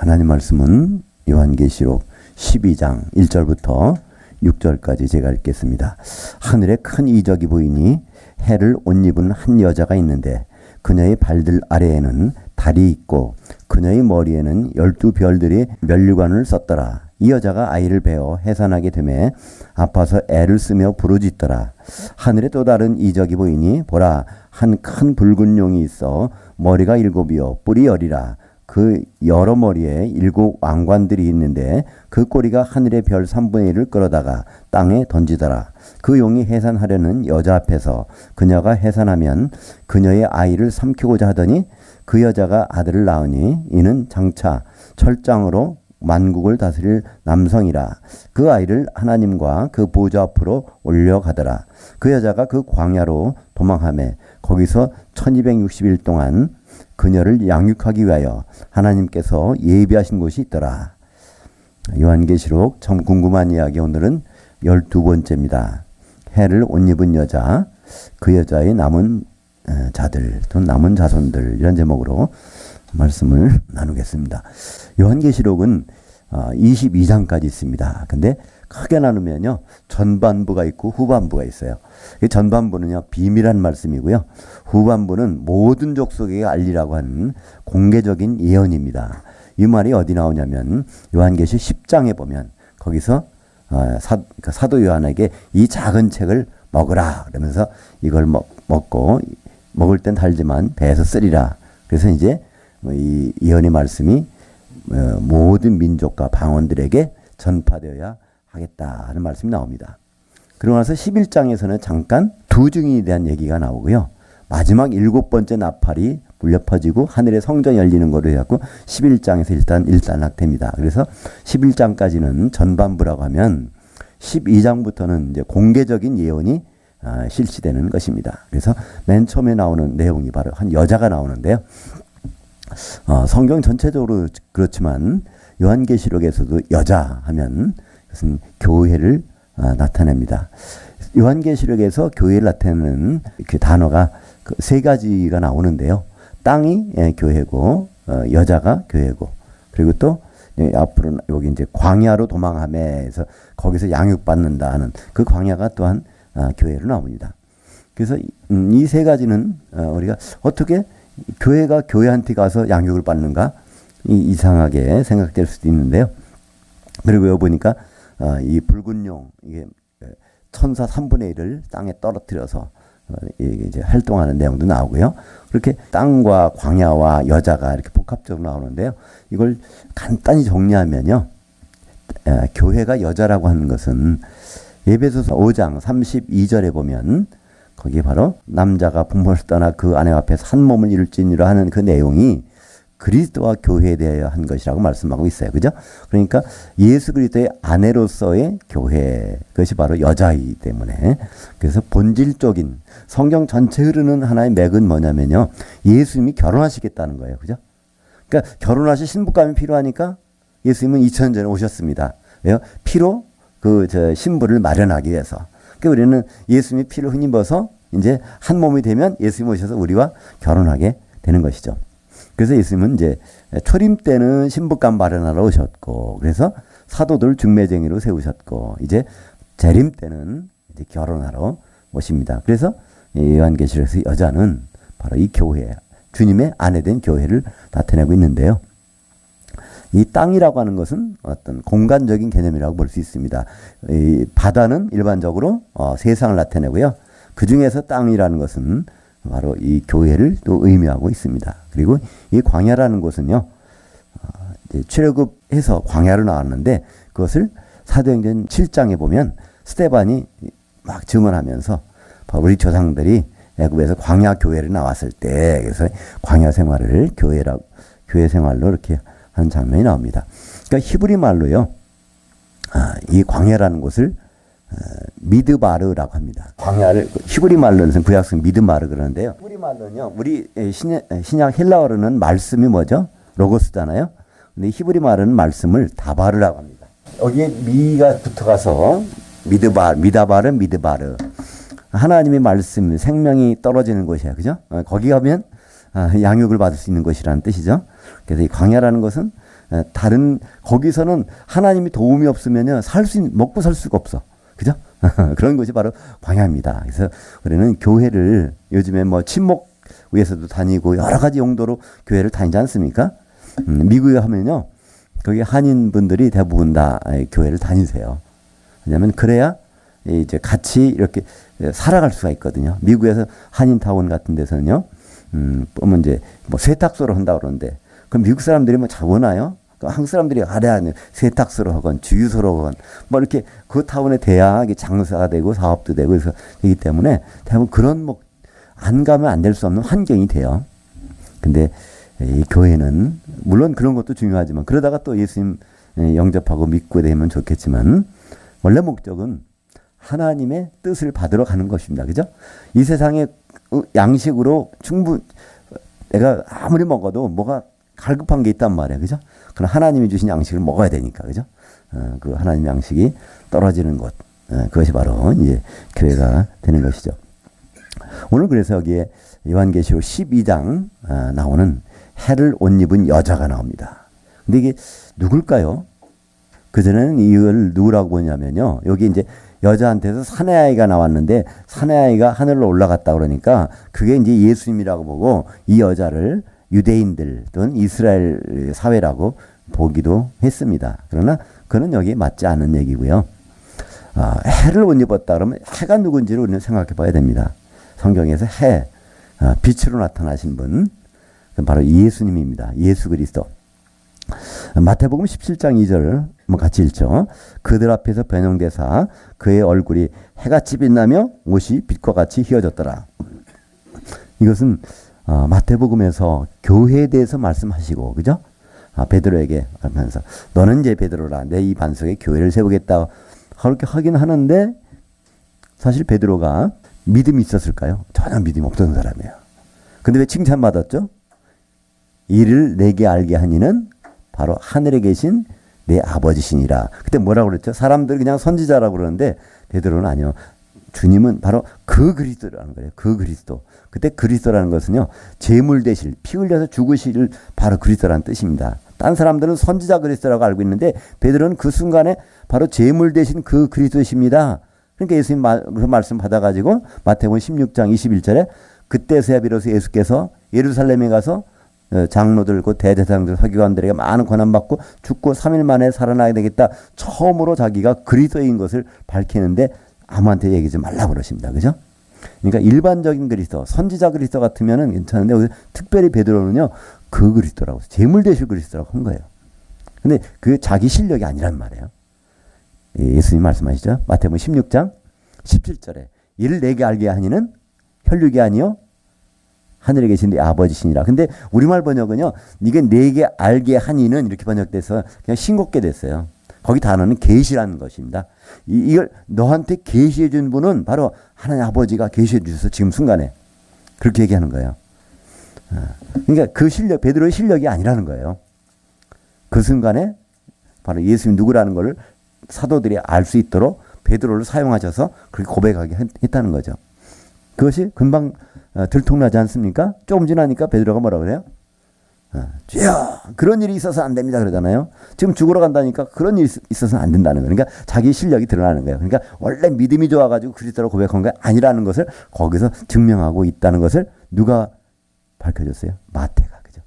하나님 말씀은 요한계시록 12장 1절부터 6절까지 제가 읽겠습니다. 하늘에 큰 이적이 보이니 해를 옷 입은 한 여자가 있는데 그녀의 발들 아래에는 달이 있고 그녀의 머리에는 12별들이 면류관을 썼더라. 이 여자가 아이를 베어 해산하게 되매 아파서 애를 쓰며 부르짖더라. 하늘에 또 다른 이적이 보이니 보라, 한 큰 붉은 용이 있어 머리가 7이요 뿔이 10이라. 그 여러 머리에 7 왕관들이 있는데 그 꼬리가 하늘의 별 3분의 1을 끌어다가 땅에 던지더라. 그 용이 해산하려는 여자 앞에서 그녀가 해산하면 그녀의 아이를 삼키고자 하더니 그 여자가 아들을 낳으니 이는 장차 철장으로 만국을 다스릴 남성이라. 그 아이를 하나님과 그 보좌 앞으로 올려가더라. 그 여자가 그 광야로 도망하매 거기서 1260일 동안 그녀를 양육하기 위하여 하나님께서 예비하신 곳이 있더라. 요한계시록 참 궁금한 이야기, 오늘은 12번째입니다. 해를 옷 입은 여자, 그 여자의 남은 자들 또 남은 자손들, 이런 제목으로 말씀을 나누겠습니다. 요한계시록은 22장까지 있습니다. 근데 크게 나누면요, 전반부가 있고 후반부가 있어요. 전반부는요, 비밀한 말씀이고요. 후반부는 모든 족속에게 알리라고 하는 공개적인 예언입니다. 이 말이 어디 나오냐면 요한계시 10장에 보면 거기서 사도 요한에게 이 작은 책을 먹으라 그러면서 이걸 먹고 먹을 땐 달지만 배에서 쓰리라. 그래서 이제 이 예언의 말씀이 모든 민족과 방언들에게 전파되어야 하겠다 하는 말씀이 나옵니다. 그러고 나서 11장에서는 잠깐 두 증인에 대한 얘기가 나오고요. 마지막 7번째 나팔이 울려 퍼지고 하늘의 성전이 열리는 거로 해갖고 11장에서 일단락됩니다. 그래서 11장까지는 전반부라고 하면 12장부터는 이제 공개적인 예언이 실시되는 것입니다. 그래서 맨 처음에 나오는 내용이 바로 한 여자가 나오는데요. 성경 전체적으로 그렇지만 요한계시록에서도 여자 하면 그것은 교회를 나타냅니다. 요한계시록에서 교회를 나타내는 그 단어가 세 가지가 나오는데요. 땅이 교회고, 여자가 교회고, 그리고 또 앞으로 여기 이제 광야로 도망하면서 거기서 양육받는다 하는 그 광야가 또한 교회로 나옵니다. 그래서 이 세 가지는 우리가 어떻게 교회가 교회한테 가서 양육을 받는가? 이상하게 생각될 수도 있는데요. 그리고 여기 보니까 이 붉은 용, 이게 천사 3분의 1을 땅에 떨어뜨려서 이제 활동하는 내용도 나오고요. 그렇게 땅과 광야와 여자가 이렇게 복합적으로 나오는데요. 이걸 간단히 정리하면요, 교회가 여자라고 하는 것은 에베소서 5장 32절에 보면 거기에 바로 남자가 부모를 떠나 그 아내 앞에서 한 몸을 이룰지니라 하는 그 내용이 그리스도와 교회에 대하여 한 것이라고 말씀하고 있어요. 그죠? 그러니까 예수 그리스도의 아내로서의 교회, 그것이 바로 여자이기 때문에, 그래서 본질적인 성경 전체 흐르는 하나의 맥은 뭐냐면요, 예수님이 결혼하시겠다는 거예요. 그죠? 그러니까 결혼하실 신부감이 필요하니까 예수님은 2000년 전에 오셨습니다. 왜요? 피로 신부를 마련하기 위해서. 그러니까 우리는 예수님이 피를 힘입어서 이제 한 몸이 되면 예수님 오셔서 우리와 결혼하게 되는 것이죠. 그래서 예수님은 이제 초림 때는 신부감 마련하러 오셨고, 그래서 사도들 중매쟁이로 세우셨고, 이제 재림 때는 이제 결혼하러 오십니다. 그래서 요한계시록에서 여자는 바로 이 교회, 주님의 아내된 교회를 나타내고 있는데요. 이 땅이라고 하는 것은 어떤 공간적인 개념이라고 볼 수 있습니다. 이 바다는 일반적으로 세상을 나타내고요. 그 중에서 땅이라는 것은 바로 이 교회를 또 의미하고 있습니다. 그리고 이 광야라는 곳은요, 출애굽해서 광야로 나왔는데 그것을 사도행전 7장에 보면 스데반이 막 증언하면서 우리 조상들이 애굽에서 광야 교회를 나왔을 때, 그래서 광야 생활을 교회 생활로 이렇게 하는 장면이 나옵니다. 그러니까 히브리 말로요, 이 광야라는 곳을 미드바르라고 합니다. 광야를 히브리 말로는 구약성 미드바르 그러는데요. 히브리 말로는요, 우리 신약 헬라어로는 말씀이 뭐죠? 로고스잖아요. 근데 히브리 말은 말씀을 다바르라고 합니다. 여기에 미가 붙어가서 미드바르. 하나님의 말씀, 생명이 떨어지는 곳이에요. 그죠? 거기 가면 양육을 받을 수 있는 곳이라는 뜻이죠. 그래서 이 광야라는 것은 다른 거기서는 하나님이 도움이 없으면요 먹고 살 수가 없어. 그죠? 그런 것이 바로 광야입니다. 그래서 우리는 교회를 요즘에 뭐 친목 위에서도 다니고 여러 가지 용도로 교회를 다니지 않습니까? 미국에 하면요 거기 한인 분들이 대부분 다 교회를 다니세요. 왜냐하면 그래야 이제 같이 이렇게 살아갈 수가 있거든요. 미국에서 한인타운 같은 데서는요, 보면 이제 뭐 세탁소를 한다 그러는데, 그럼 미국 사람들이 뭐 자보나요? 한국 사람들이 아래 세탁소로 하건 주유소로 하건 뭐 이렇게 그 타운에 돼야 장사가 되고 사업도 되고 그래서 되기 때문에 대부분 그런 뭐 안 가면 안 될 수 없는 환경이 돼요. 근데 이 교회는 물론 그런 것도 중요하지만 그러다가 또 예수님 영접하고 믿고 되면 좋겠지만 원래 목적은 하나님의 뜻을 받으러 가는 것입니다. 그죠? 이 세상의 양식으로 내가 아무리 먹어도 뭐가 갈급한 게 있단 말이에요. 그죠? 그럼 하나님이 주신 양식을 먹어야 되니까. 그죠? 그 하나님 양식이 떨어지는 것. 그것이 바로 이제 교회가 되는 것이죠. 오늘 그래서 여기에 요한계시록 12장 나오는 해를 옷 입은 여자가 나옵니다. 근데 이게 누굴까요? 그전에는 이걸 누구라고 보냐면요. 여기 이제 여자한테서 사내 아이가 나왔는데 사내 아이가 하늘로 올라갔다 그러니까 그게 이제 예수님이라고 보고 이 여자를 유대인들 또는 이스라엘 사회라고 보기도 했습니다. 그러나 그는 여기에 맞지 않은 얘기고요. 해를 옷 입었다 그러면 해가 누군지를 우리는 생각해 봐야 됩니다. 성경에서 빛으로 나타나신 분, 바로 예수님입니다. 예수 그리스도. 마태복음 17장 2절 같이 읽죠. 그들 앞에서 변형되사 그의 얼굴이 해같이 빛나며 옷이 빛과 같이 휘어졌더라. 이것은 마태복음에서 교회에 대해서 말씀하시고, 그죠? 베드로에게 하면서 너는 이제 베드로라 내 이 반석에 교회를 세우겠다 그렇게 하긴 하는데 사실 베드로가 믿음이 있었을까요? 전혀 믿음이 없던 사람이에요. 근데 왜 칭찬받았죠? 이를 내게 알게 하니는 바로 하늘에 계신 내 아버지시니라. 그때 뭐라고 그랬죠? 사람들 그냥 선지자라고 그러는데 베드로는 아니요. 주님은 바로 그 그리스도라는 거예요. 그 그리스도. 그때 그리스도라는 것은요. 제물 되실, 피 흘려서 죽으실 바로 그리스도라는 뜻입니다. 딴 사람들은 선지자 그리스도라고 알고 있는데 베드로는 그 순간에 바로 제물 되신 그 그리스도십니다. 그러니까 예수님 그 말씀 받아가지고 마태복음 16장 21절에 그때서야 비로소 예수께서 예루살렘에 가서 장로들 곧 대제사장들 서기관들에게 많은 권한받고 죽고 3일 만에 살아나게 되겠다. 처음으로 자기가 그리스도인 것을 밝히는데 아무한테 얘기하지 말라고 그러십니다. 그죠? 그러니까 일반적인 그리스도, 선지자 그리스도 같으면은 괜찮은데 특별히 베드로는요. 그 그리스도라고 제물 되실 그리스도라고 한 거예요. 근데 그 자기 실력이 아니란 말이에요. 예수님 말씀하시죠. 마태복음 16장 17절에 이를 내게 알게 하니는 혈육이 아니요 하늘에 계신 내 아버지시니라. 근데 우리말 번역은요. 이게 내게 알게 하니는 이렇게 번역돼서 그냥 싱겁게 됐어요. 거기 단어는 계시라는 것입니다. 이걸 너한테 계시해 준 분은 바로 하나님 아버지가 계시해 주셔서 지금 순간에 그렇게 얘기하는 거예요. 그러니까 그 실력, 베드로의 실력이 아니라는 거예요. 그 순간에 바로 예수님 누구라는 것을 사도들이 알 수 있도록 베드로를 사용하셔서 그렇게 고백하게 했다는 거죠. 그것이 금방 들통나지 않습니까? 조금 지나니까 베드로가 뭐라 그래요? 주여 그런 일이 있어서 안 됩니다 그러잖아요. 지금 죽으러 간다니까 그런 일이 있어서는 안 된다는 거예요. 그러니까 자기 실력이 드러나는 거예요. 그러니까 원래 믿음이 좋아가지고 그리스도로 고백한 게 아니라는 것을 거기서 증명하고 있다는 것을 누가 밝혀줬어요? 마태가. 그죠?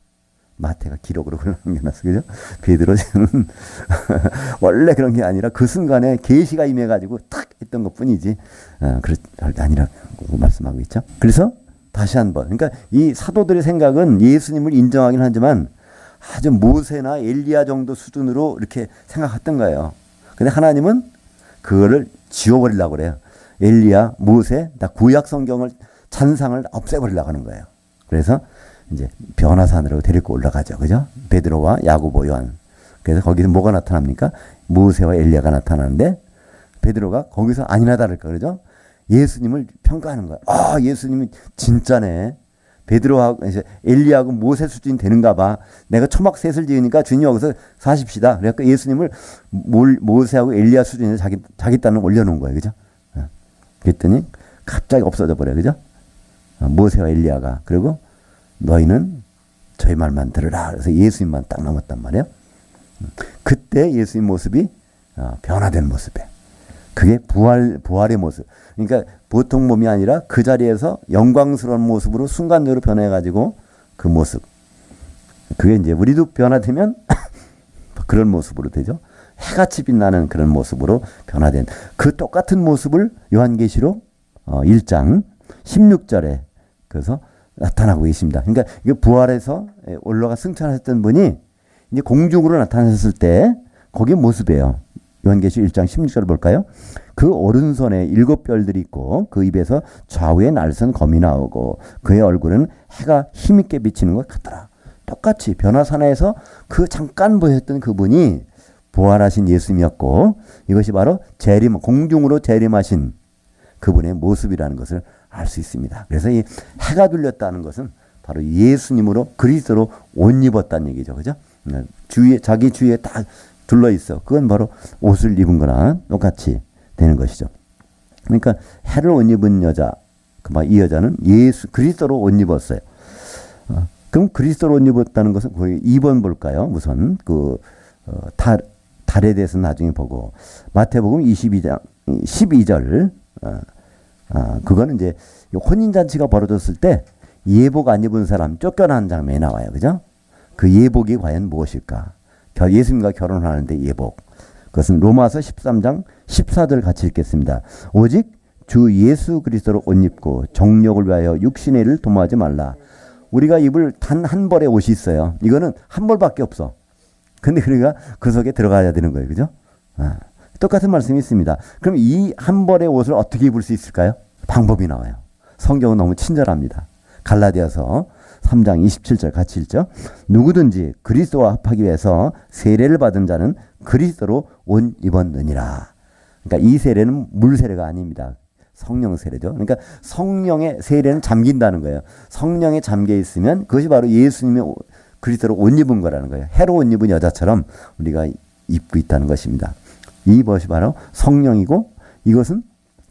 마태가 기록으로 남겨놨어. 그죠? 베드로는 원래 그런 게 아니라 그 순간에 계시가 임해가지고 탁 했던 것 뿐이지 그게 아니라고 말씀하고 있죠. 그래서 다시 한번. 그러니까 이 사도들의 생각은 예수님을 인정하긴 하지만 아주 모세나 엘리야 정도 수준으로 이렇게 생각했던 거예요. 근데 하나님은 그거를 지워버리려고 그래요. 엘리야, 모세, 다 구약 성경을 찬상을 없애버리려고 하는 거예요. 그래서 이제 변화산으로 데리고 올라가죠. 그죠? 베드로와 야고보, 요한. 그래서 거기서 뭐가 나타납니까? 모세와 엘리야가 나타나는데 베드로가 거기서 아니나 다를까 그러죠? 예수님을 평가하는 거야. 아, 예수님이 진짜네. 베드로하고 엘리야하고 모세 수준이 되는가 봐. 내가 초막 셋을 지으니까 주님 여기서 사십시다. 그러니까 예수님을 모세하고 엘리야 수준에 자기 딴을 올려놓은 거예요. 그죠? 그랬더니 갑자기 없어져 버려요. 그죠? 모세와 엘리야가. 그리고 너희는 저희 말만 들으라. 그래서 예수님만 딱 남았단 말이에요. 그때 예수님 모습이 변화된 모습이에요. 그게 부활의 모습. 그러니까 보통 몸이 아니라 그 자리에서 영광스러운 모습으로 순간적으로 변해가지고 그 모습. 그게 이제 우리도 변화되면 그런 모습으로 되죠. 해같이 빛나는 그런 모습으로 변화된 그 똑같은 모습을 요한계시록 1장 16절에 그래서 나타나고 계십니다. 그러니까 이게 부활해서 올라가 승천하셨던 분이 이제 공중으로 나타나셨을 때 거기에 모습이에요. 요한계시록 1장 16절을 볼까요? 그 오른손에 7별들이 있고 그 입에서 좌우에 날선 검이 나오고 그의 얼굴은 해가 힘있게 비치는 것 같더라. 똑같이 변화산에서 그 잠깐 보셨던 그분이 부활하신 예수님이었고 이것이 바로 공중으로 재림하신 그분의 모습이라는 것을 알 수 있습니다. 그래서 이 해가 둘렸다는 것은 바로 예수님으로 그리스도로 옷 입었다는 얘기죠. 그죠? 자기 주위에 딱 둘러 있어. 그건 바로 옷을 입은 거나 똑같이 되는 것이죠. 그러니까 해를 옷 입은 여자, 이 여자는 그리스도로 옷 입었어요. 그럼 그리스도로 옷 입었다는 것은 2번 볼까요? 우선 달에 대해서 나중에 보고 마태복음 22장 12절 그거는 이제 혼인잔치가 벌어졌을 때 예복 안 입은 사람 쫓겨나는 장면이 나와요. 그죠? 그 예복이 과연 무엇일까? 예수님과 결혼하는데 예복. 그것은 로마서 13장 14절 같이 읽겠습니다. 오직 주 예수 그리스도로 옷 입고 정욕을 위하여 육신의 일을 도모하지 말라. 우리가 입을 단 한 벌의 옷이 있어요. 이거는 한 벌밖에 없어. 근데 우리가 그 속에 들어가야 되는 거예요. 그죠? 똑같은 말씀이 있습니다. 그럼 이 한 벌의 옷을 어떻게 입을 수 있을까요? 방법이 나와요. 성경은 너무 친절합니다. 갈라디아서 3장 27절 같이 읽죠. 누구든지 그리스도와 합하기 위해서 세례를 받은 자는 그리스도로 옷 입었느니라. 그러니까 이 세례는 물 세례가 아닙니다. 성령 세례죠. 그러니까 성령의 세례는 잠긴다는 거예요. 성령에 잠겨 있으면 그것이 바로 예수님의 그리스도로 옷 입은 거라는 거예요. 해로 옷 입은 여자처럼 우리가 입고 있다는 것입니다. 이것이 바로 성령이고 이것은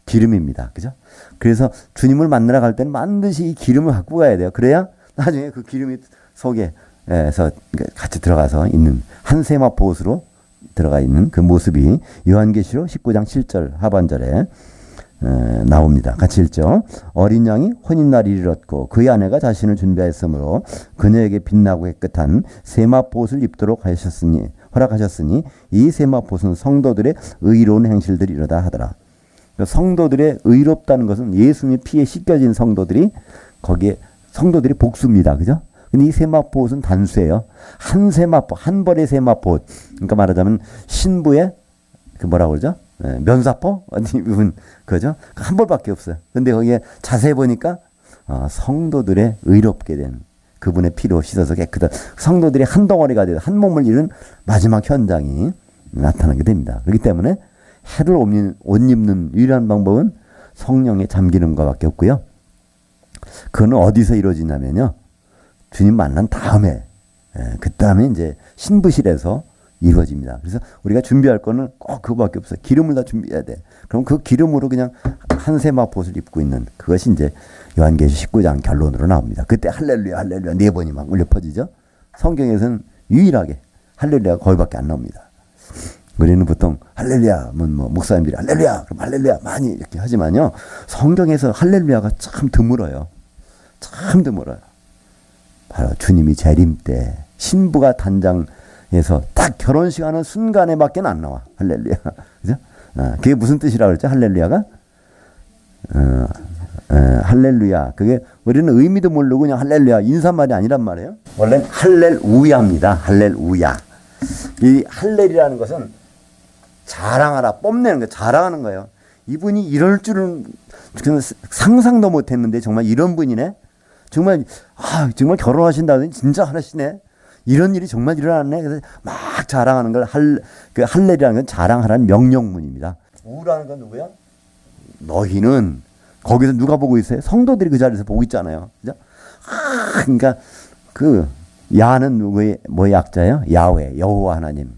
기름입니다. 그죠? 그래서 주님을 만나러 갈 때는 반드시 이 기름을 갖고 가야 돼요. 그래야 나중에 그 기름이 속에서 같이 들어가서 있는 한 세마포 옷으로 들어가 있는 그 모습이 요한계시록 19장 7절 하반절에 나옵니다. 같이 읽죠. 어린 양이 혼인날이 이르렀고 그의 아내가 자신을 준비하였으므로 그녀에게 빛나고 깨끗한 세마포 옷을 입도록 허락하셨으니 이 세마포는 성도들의 의로운 행실들이 이러다 하더라. 성도들의 의롭다는 것은 예수님의 피에 씻겨진 성도들이 거기에 성도들이 복수입니다. 그죠? 근데 이 세마포 옷은 단수예요. 한 세마포, 한 벌의 세마포 옷. 그러니까 말하자면 신부의 뭐라고 그러죠? 면사포? 입은 그죠? 한 벌밖에 없어요. 근데 거기에 자세히 보니까 성도들의 의롭게 된 그분의 피로 씻어서 깨끗한 성도들이 한 덩어리가 되어 한 몸을 이룬 마지막 현장이 나타나게 됩니다. 그렇기 때문에 해를 옷 입는 유일한 방법은 성령에 잠기는 것밖에 없고요. 그건 어디서 이루어지냐면요. 주님 만난 다음에 그 다음에 이제 신부실에서 이루어집니다. 그래서 우리가 준비할 거는 꼭 그거밖에 없어요. 기름을 다 준비해야 돼. 그럼 그 기름으로 그냥 한 세마포옷을 입고 있는 그것이 이제 요한계시록 19장 결론으로 나옵니다. 그때 할렐루야 할렐루야 4번이 막 울려 퍼지죠. 성경에서는 유일하게 할렐루야가 거기밖에 안 나옵니다. 우리는 보통 할렐루야 뭐 목사님들이 할렐루야 그럼 할렐루야 많이 이렇게 하지만요. 성경에서 할렐루야가 참 드물어요. 참 드물어요. 바로 주님이 재림 때 신부가 단장에서 딱 결혼식 하는 순간에밖에 안 나와. 할렐루야. 그죠? 그게 무슨 뜻이라고 그랬죠? 할렐루야가? 할렐루야. 그게 우리는 의미도 모르고 그냥 할렐루야 인사말이 아니란 말이에요. 원래는 할렐우야입니다. 할렐우야. 이 할렐이라는 것은 자랑하라, 뽐내는 거, 자랑하는 거예요. 이분이 이럴 줄은 상상도 못했는데 정말 이런 분이네. 정말 정말 결혼하신다더니 진짜 하시네. 이런 일이 정말 일어났네. 그래서 막 자랑하는 걸 할렐이라는 건 자랑하라는 명령문입니다. 우라는 건 누구야? 너희는 거기서 누가 보고 있어요? 성도들이 그 자리에서 보고 있잖아요. 그죠? 그러니까 그 야는 누구의 뭐 약자예요? 야훼, 여호와 하나님.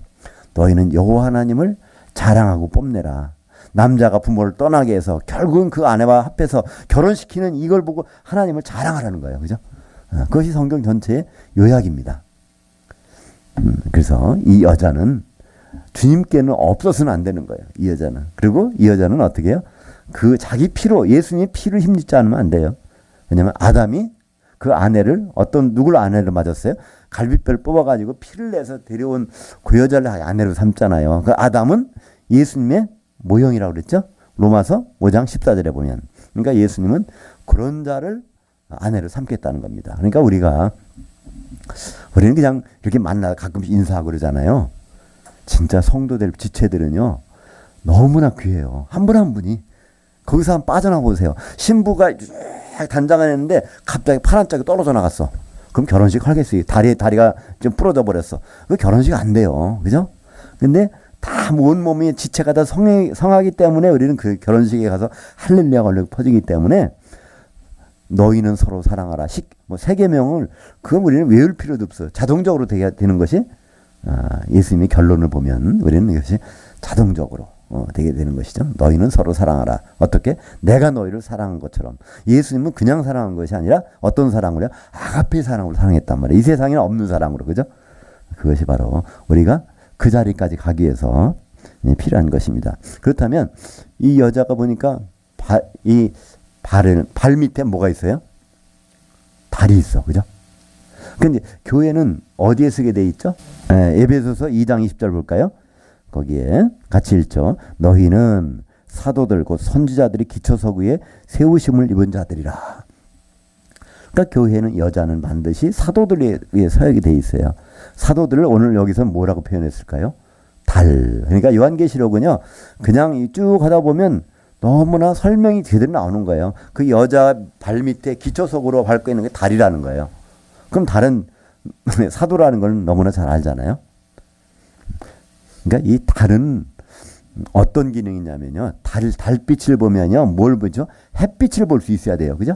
너희는 여호와 하나님을 자랑하고 뽐내라. 남자가 부모를 떠나게 해서 결국은 그 아내와 합해서 결혼시키는 이걸 보고 하나님을 자랑하라는 거예요. 그죠? 그것이 성경 전체의 요약입니다. 그래서 이 여자는 주님께는 없어서는 안 되는 거예요. 이 여자는. 그리고 이 여자는 어떻게 해요? 그 자기 피로, 예수님의 피를 힘입지 않으면 안 돼요. 왜냐하면 아담이 그 아내를, 누굴 아내를 맞았어요? 갈비뼈를 뽑아가지고 피를 내서 데려온 그 여자를 아내로 삼잖아요. 그 아담은 예수님의 모형이라고 그랬죠? 로마서 5장 14절에 보면. 그러니까 예수님은 그런 자를 아내로 삼겠다는 겁니다. 그러니까 우리는 그냥 이렇게 만나 가끔씩 인사하고 그러잖아요. 진짜 성도들, 지체들은요, 너무나 귀해요. 한 분 한 분이. 거기서 한번 빠져나 보세요. 신부가 단장을 했는데 갑자기 파란 짝이 떨어져 나갔어. 그럼 결혼식 하겠어요. 다리가 좀 부러져 버렸어. 그 결혼식 안 돼요. 그죠? 근데 다 온 몸이 지체가 다 성하기 때문에 우리는 그 결혼식에 가서 할렐루야가 얼른 퍼지기 때문에 너희는 서로 사랑하라. 세계명을 그건 우리는 외울 필요도 없어요. 자동적으로 되는 것이 예수님의 결론을 보면 우리는 이것이 자동적으로 되게 되는 것이죠. 너희는 서로 사랑하라. 어떻게? 내가 너희를 사랑한 것처럼. 예수님은 그냥 사랑한 것이 아니라 어떤 사랑으로요? 아가페 사랑으로 사랑했단 말이에요. 이 세상에는 없는 사랑으로. 그죠? 그것이 바로 우리가 그 자리까지 가기 위해서 필요한 것입니다. 그렇다면 이 여자가 보니까 발 밑에 뭐가 있어요? 달이 있어. 그죠? 근데 교회는 어디에 쓰게 돼 있죠? 에베소서 2장 20절 볼까요? 거기에 같이 읽죠. 너희는 사도들 곧 선지자들이 기초석 위에 세우심을 입은 자들이라. 그러니까 교회는 여자는 반드시 사도들 위에 서야게 돼 있어요. 사도들을 오늘 여기서 뭐라고 표현했을까요? 달. 그러니까 요한계시록은요. 그냥 쭉 하다 보면 너무나 설명이 제대로 나오는 거예요. 그 여자 발 밑에 기초석으로 밟고 있는 게 달이라는 거예요. 그럼 달은 사도라는 걸 너무나 잘 알잖아요. 그러니까 이 달은 어떤 기능이 있냐면요. 달빛을 보면요. 뭘 보죠? 햇빛을 볼 수 있어야 돼요. 그죠?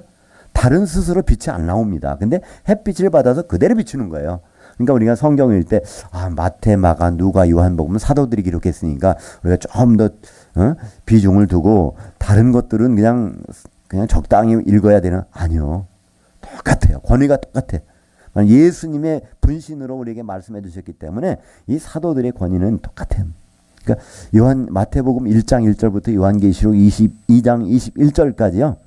달은 스스로 빛이 안 나옵니다. 근데 햇빛을 받아서 그대로 비추는 거예요. 그러니까 우리가 성경을 읽을 때 마태, 마가, 누가, 요한복음 사도들이 기록했으니까 우리가 좀 더 비중을 두고 다른 것들은 그냥 적당히 읽어야 되는 아니요. 똑같아요. 권위가 똑같아. 예수님의 분신으로 우리에게 말씀해 주셨기 때문에 이 사도들의 권위는 똑같아요. 그러니까 마태복음 1장 1절부터 요한계시록 22장 21절까지요.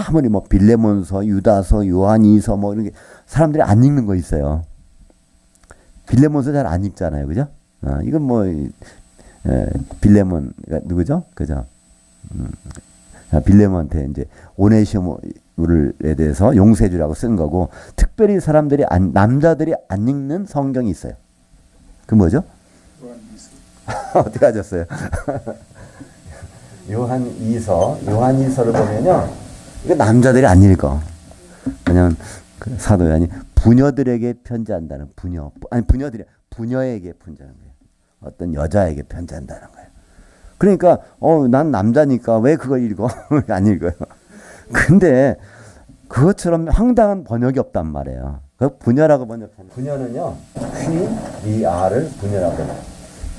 아무리 빌레몬서, 유다서, 요한이서 이런 게 사람들이 안 읽는 거 있어요. 빌레몬서 잘 안 읽잖아요. 그죠? 이건 빌레몬가 누구죠? 그죠? 빌레몬한테 이제 오네시모에 대해서 용서해주라고 쓴 거고, 특별히 남자들이 안 읽는 성경이 있어요. 그 뭐죠? 어떻게 하셨어요? 요한이서를 보면요. 이거 남자들이 안 읽어. 그냥 사도이 아니 부녀들에게 편지한다는 부녀에게 편지하는 거예요. 어떤 여자에게 편지한다는 거예요. 그러니까 난 남자니까 왜 그걸 읽어? 안 읽어요. 근데 그것처럼 황당한 번역이 없단 말이에요. 그 부녀라고 번역하는 부녀는요. 퀴리아를 부녀라고 해요.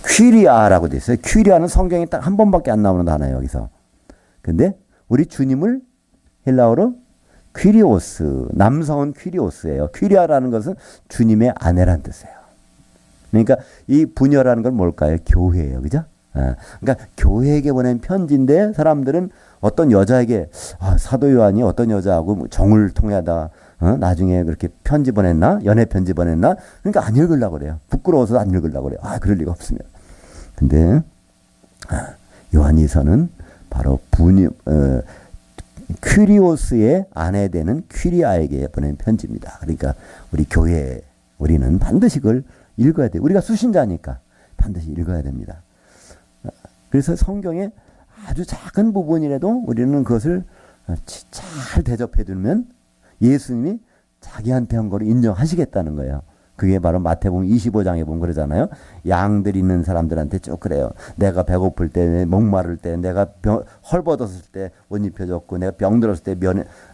퀴리아라고 돼 있어요. 퀴리아는 성경에 딱 한 번밖에 안 나오는 단어예요. 여기서. 근데 우리 주님을 헬라어로 퀴리오스, 남성은 퀴리오스예요. 퀴리아라는 것은 주님의 아내란 뜻이에요. 그러니까 이 부녀라는 건 뭘까요? 교회예요. 그죠? 그러니까 교회에게 보낸 편지인데 사람들은 어떤 여자에게 사도 요한이 어떤 여자하고 정을 통하다 나중에 그렇게 편지 보냈나? 연애 편지 보냈나? 그러니까 안 읽으려고 그래요. 부끄러워서 안 읽으려고 그래요. 그럴 리가 없으면. 근데 요한이서는 바로 퀴리오스의 아내 되는 퀴리아에게 보낸 편지입니다. 그러니까 우리 교회 우리는 반드시 그걸 읽어야 돼요. 우리가 수신자니까 반드시 읽어야 됩니다. 그래서 성경의 아주 작은 부분이라도 우리는 그것을 잘 대접해 두면 예수님이 자기한테 한 거를 인정하시겠다는 거예요. 그게 바로 마태복음 25장에 보면 그러잖아요. 양들 있는 사람들한테 쭉 그래요. 내가 배고플 때, 목마를 때, 내가 헐벗었을 때 옷 입혀줬고, 내가 병들었을 때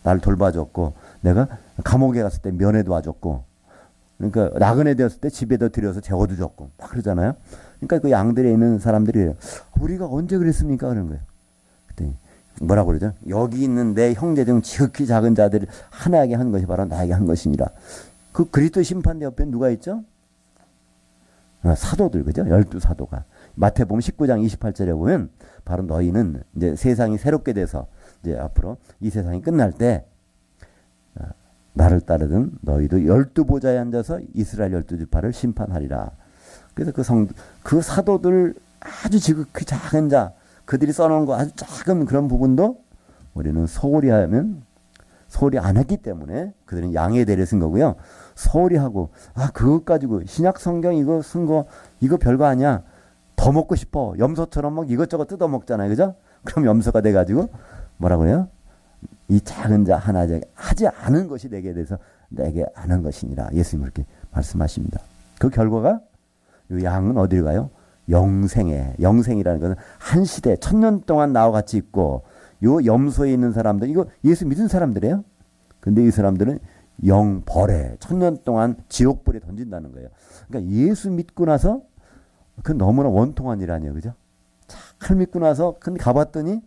나를 돌봐줬고, 내가 감옥에 갔을 때 면회 도와줬고, 그러니까 나그네 되었을 때 집에도 들여서 재워도 줬고, 막 그러잖아요. 그러니까 그 양들에 있는 사람들이 우리가 언제 그랬습니까? 그런 거예요. 그때 뭐라고 그러죠? 여기 있는 내 형제 중 지극히 작은 자들을 하나에게 한 것이 바로 나에게 한 것이니라. 그 그리스도 심판대 옆에 누가 있죠? 사도들, 그죠? 12사도가. 마태복음 19장 28절에 보면 바로 너희는 이제 세상이 새롭게 돼서 이제 앞으로 이 세상이 끝날 때 나를 따르든 너희도 12보좌에 앉아서 이스라엘 12지파를 심판하리라. 그래서 그 사도들 아주 지극히 작은 자, 그들이 써놓은 거 아주 작은 그런 부분도 우리는 소홀히 안 했기 때문에 그들은 양의 대를 쓴 거고요. 소홀히 하고, 그것 가지고 신약 성경 이거 쓴 거, 이거 별거 아니야. 더 먹고 싶어. 염소처럼 막 이것저것 뜯어 먹잖아요. 그죠? 그럼 염소가 돼가지고 뭐라 그래요? 이 작은 자 하나 하지 않은 것이 내게 대해서 내게 아는 것이니라. 예수님 그렇게 말씀하십니다. 그 결과가 이 양은 어디로 가요? 영생이라는 것은 한 시대 1000년 동안 나와 같이 있고 요 염소에 있는 사람들 이거 예수 믿은 사람들이에요. 근데 이 사람들은 영벌에 1000년 동안 지옥불에 던진다는 거예요. 그러니까 예수 믿고 나서 그 너무나 원통한 일 아니에요. 그죠? 잘 믿고 나서 근데 가봤더니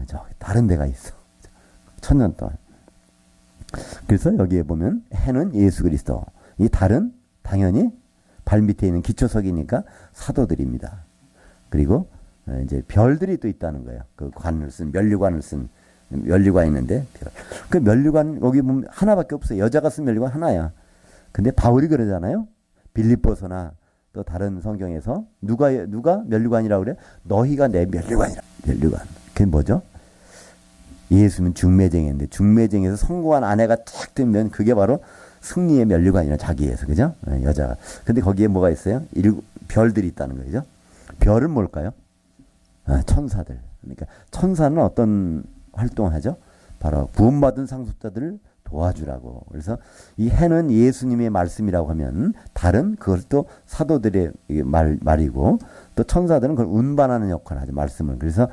저기 다른 데가 있어. 1000년 동안. 그래서 여기에 보면 해는 예수 그리스도. 이 달은 당연히 발 밑에 있는 기초석이니까 사도들입니다. 그리고 이제 별들이 또 있다는 거예요. 그 면류관을 쓴 면류관 있는데 그 면류관 여기 보면 하나밖에 없어요. 여자가 쓴 면류관 하나야. 근데 바울이 그러잖아요. 빌립보서나 또 다른 성경에서 누가 면류관이라고 그래? 너희가 내 면류관이라. 면류관. 그게 뭐죠? 예수는 중매쟁이인데 중매쟁이에서 성공한 아내가 딱 되면 그게 바로 승리의 면류관이라 자기에서 그죠? 여자가. 근데 거기에 뭐가 있어요? 별들이 있다는 거죠. 별은 뭘까요? 천사들. 그러니까 천사는 어떤 활동을 하죠? 바로 구원받은 상속자들을 도와주라고. 그래서 이 해는 예수님의 말씀이라고 하면 달은 그걸 또 사도들의 말이고 또 천사들은 그걸 운반하는 역할을 하죠. 말씀을. 그래서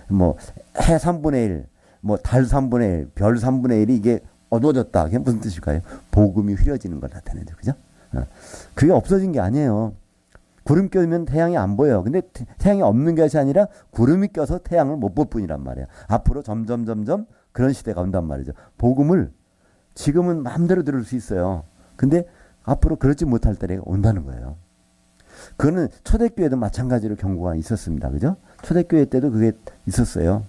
뭐 해 3분의 1, 뭐 달 3분의 1, 별 3분의 1이 이게 어두워졌다. 그게 무슨 뜻일까요? 복음이 흐려지는 걸 나타내죠. 그죠? 그게 없어진 게 아니에요. 구름 껴면 태양이 안 보여요. 근데 태양이 없는 것이 아니라 구름이 껴서 태양을 못 볼 뿐이란 말이에요. 앞으로 점점 그런 시대가 온단 말이죠. 복음을 지금은 마음대로 들을 수 있어요. 근데 앞으로 그렇지 못할 때가 온다는 거예요. 그거는 초대교회도 마찬가지로 경고가 있었습니다. 그죠? 초대교회 때도 그게 있었어요.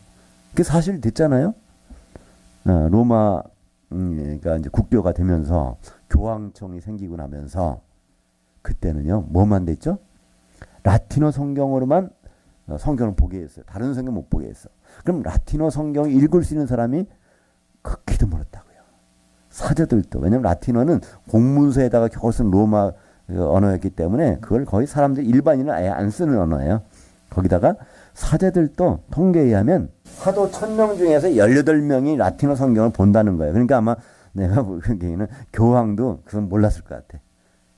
그게 사실 됐잖아요. 로마 그러니까 이제 국교가 되면서 교황청이 생기고 나면서 그때는요 뭐만 됐죠? 라틴어 성경으로만 성경을 보게 했어요. 다른 성경 못 보게 했어. 그럼 라틴어 성경 읽을 수 있는 사람이 극히 드물었다고요. 사제들도. 왜냐하면 라틴어는 공문서에다가 겨우 쓴 로마 언어였기 때문에 그걸 거의 사람들 일반인은 아예 안 쓰는 언어예요. 거기다가 사제들도 통계에 의하면 사도 1000명 중에서 18명이 라틴어 성경을 본다는 거예요. 그러니까 아마 내가 보기에는 교황도 그건 몰랐을 것 같아.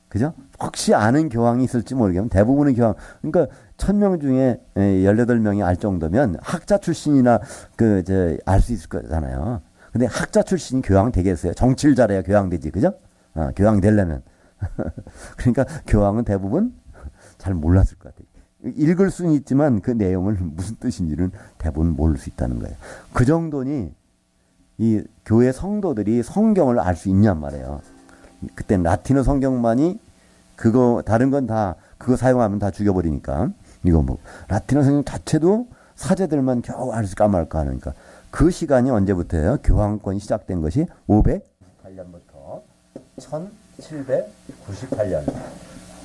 그죠? 혹시 아는 교황이 있을지 모르겠지만 대부분의 교황, 그러니까 1000명 중에 18명이 알 정도면 학자 출신이나 알 수 있을 거잖아요. 근데 학자 출신이 교황 되겠어요? 정치를 잘해야 교황 되지. 그죠? 교황 되려면. 그러니까 교황은 대부분 잘 몰랐을 것 같아요. 읽을 수는 있지만 그 내용을 무슨 뜻인지는 대부분 모를 수 있다는 거예요. 그 정도니 이 교회 성도들이 성경을 알 수 있냔 말이에요. 그때는 라틴어 성경만이 그거 다른 건 다 그거 사용하면 다 죽여버리니까 이거 뭐 라틴어 성경 자체도 사제들만 겨우 알을까 말까 하니까 그 시간이 언제부터예요? 교황권이 시작된 것이 508년부터 1798년.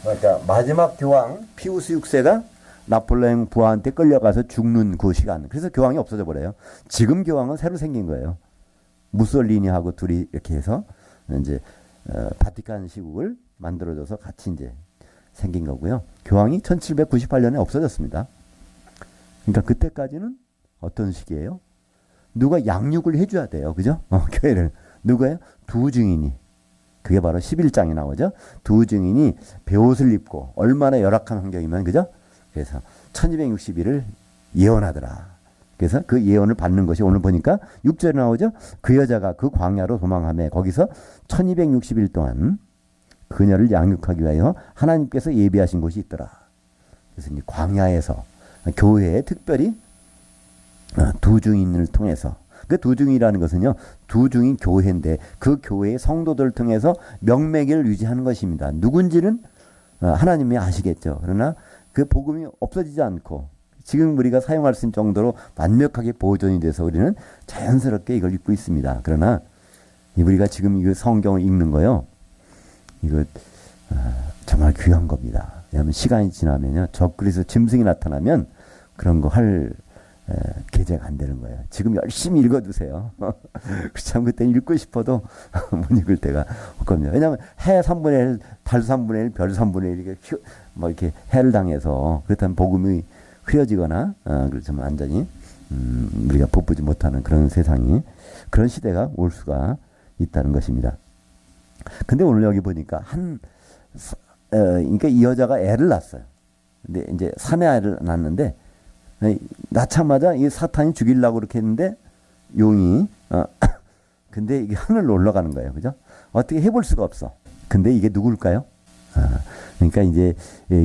그러니까 마지막 교황 피우스 6세가 나폴레옹 부하한테 끌려가서 죽는 그 시간. 그래서 교황이 없어져 버려요. 지금 교황은 새로 생긴 거예요. 무솔리니하고 둘이 이렇게 해서 이제 바티칸 시국을 만들어줘서 같이 이제 생긴 거고요. 교황이 1798년에 없어졌습니다. 그러니까 그때까지는 어떤 시기예요? 누가 양육을 해줘야 돼요. 그죠? 교회를. 누가요? 두 증인이. 그게 바로 11장에 나오죠. 두 증인이 베옷을 입고 얼마나 열악한 환경이면 그죠? 그래서 1260일을 예언하더라. 그래서 그 예언을 받는 것이 오늘 보니까 6절에 나오죠. 그 여자가 그 광야로 도망하며 거기서 1260일 동안 그녀를 양육하기 위하여 하나님께서 예비하신 곳이 있더라. 그래서 이 광야에서 교회에 특별히 두 증인을 통해서 그 두 증인이라는 것은요. 두 증인 교회인데 그 교회의 성도들을 통해서 명맥을 유지하는 것입니다. 누군지는 하나님이 아시겠죠. 그러나 그 복음이 없어지지 않고 지금 우리가 사용할 수 있는 정도로 완벽하게 보존이 돼서 우리는 자연스럽게 이걸 읽고 있습니다. 그러나 우리가 지금 이 성경을 읽는 거요. 이거 정말 귀한 겁니다. 왜냐하면 시간이 지나면요. 적그리스도 짐승이 나타나면 그런 거 할 계제가 안 되는 거예요. 지금 열심히 읽어두세요. 참 그때 읽고 싶어도 못 읽을 때가 없거든요. 왜냐하면 해 3분의 1, 달 3분의 1, 별 3분의 1 이렇게 뭐 이렇게 해를 당해서 그렇다면 복음이 흐려지거나 그렇지만 완전히 우리가 복부지 못하는 그런 세상이 그런 시대가 올 수가 있다는 것입니다. 근데 오늘 여기 보니까 그러니까 이 여자가 애를 낳았어요. 근데 이제 사내 아이를 낳았는데 낳자마자 이 사탄이 죽이려고 그렇게 했는데 용이 근데 이게 하늘로 올라가는 거예요. 그죠? 어떻게 해볼 수가 없어. 근데 이게 누굴까요? 그러니까 이제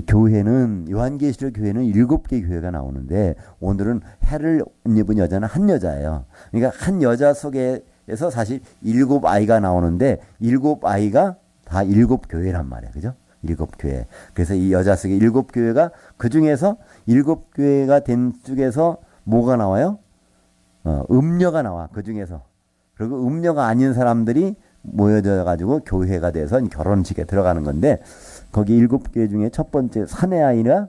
교회는 요한계시록 교회는 7개 교회가 나오는데 오늘은 해를 옷 입은 여자는 한 여자예요. 그러니까 한 여자 속에서 사실 7아이가 나오는데 7아이가 다 7교회란 말이에요. 그죠? 7교회. 그래서 이 여자 속에 7교회가 그 중에서 7교회가 된 쪽에서 뭐가 나와요? 음녀가 나와. 그 중에서. 그리고 음녀가 아닌 사람들이 모여져 가지고 교회가 돼서 결혼식에 들어가는 건데 거기 7교회 중에 첫 번째 사내 아이가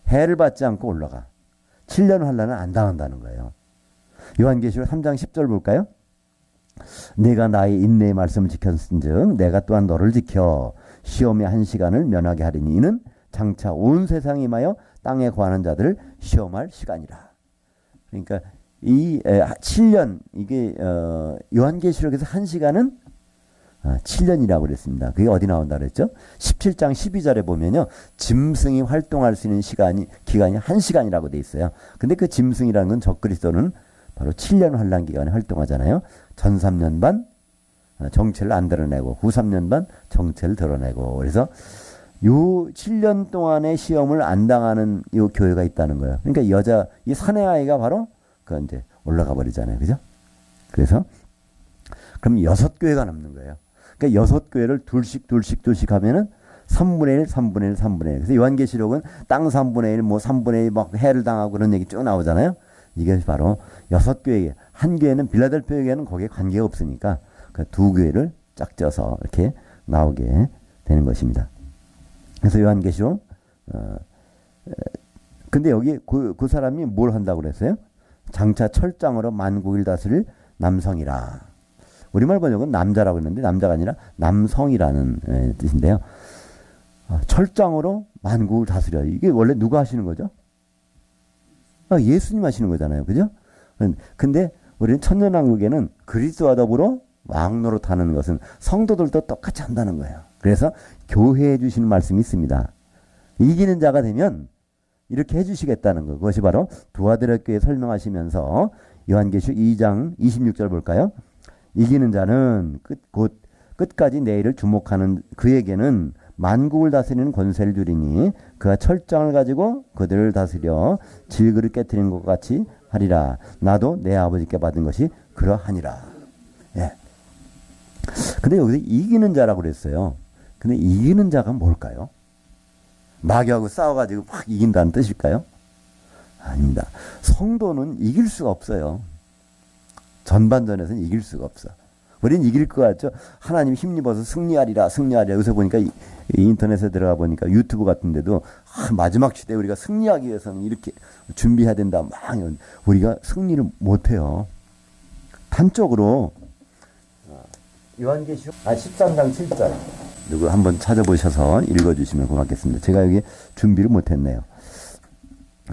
해를 받지 않고 올라가. 7년 환란을 안 당한다는 거예요. 요한계시록 3장 10절 볼까요? 내가 나의 인내의 말씀을 지켰은즉 내가 또한 너를 지켜 시험의 한 시간을 면하게 하리니 이는 장차 온 세상에 임하여 땅에 거하는 자들을 시험할 시간이라. 그러니까 이 7년 이게 요한계시록에서 한 시간은 7년이라고 그랬습니다. 그게 어디 나온다 그랬죠? 17장 12절에 보면요. 짐승이 활동할 수 있는 기간이 한 시간이라고 돼 있어요. 근데 그 짐승이라는 건 적그리스도는 바로 7년 환란 기간에 활동하잖아요. 전 3년 반 정체를 안 드러내고 후 3년 반 정체를 드러내고 그래서 요 7년 동안의 시험을 안 당하는 요 교회가 있다는 거예요. 그러니까 이 사내 아이가 바로 그 이제 올라가 버리잖아요. 그죠? 그래서 그럼 6교회가 남는 거예요. 그러니까 6교회를 둘씩 하면은 3분의 1, 3분의 1, 3분의 1. 그래서 요한계시록은 땅 3분의 1, 뭐 3분의 1 막 해를 당하고 그런 얘기 쭉 나오잖아요. 이게 바로 6교회. 한 교회는 빌라델피아 교회는 거기에 관계가 없으니까 그 2교회를 짝져서 이렇게 나오게 되는 것입니다. 그래서 요한계시록 근데 여기 그 사람이 뭘 한다고 그랬어요? 장차 철장으로 만국을 다스릴 남성이라. 우리말 번역은 남자라고 했는데 남자가 아니라 남성이라는 뜻인데요. 철장으로 만국을 다스려. 이게 원래 누가 하시는 거죠? 예수님 하시는 거잖아요. 그죠? 근데 우리는 천년왕국에는 그리스도와 더불어 왕노릇하는 것은 성도들도 똑같이 한다는 거예요. 그래서 교회해 주시는 말씀이 있습니다. 이기는 자가 되면 이렇게 해주시겠다는 거. 그것이 바로 두아드라 교회 설명하시면서 요한계시록 2장 26절 볼까요? 이기는 자는 곧 끝까지 내일을 주목하는 그에게는 만국을 다스리는 권세를 주리니 그가 철장을 가지고 그들을 다스려 질그릇 깨트리는 것 같이 하리라. 나도 내 아버지께 받은 것이 그러하니라. 예. 근데 여기서 이기는 자라고 그랬어요. 근데 이기는 자가 뭘까요? 마귀하고 싸워가지고 막 이긴다는 뜻일까요? 아닙니다. 성도는 이길 수가 없어요. 전반전에서는 이길 수가 없어. 우린 이길 것 같죠? 하나님 힘입어서 승리하리라. 여기서 보니까 이 인터넷에 들어가 보니까 유튜브 같은 데도 마지막 시대에 우리가 승리하기 위해서는 이렇게 준비해야 된다. 막 우리가 승리를 못해요. 단적으로 요한계시록 13장 7절 누구 한번 찾아보셔서 읽어주시면 고맙겠습니다. 제가 여기 준비를 못했네요.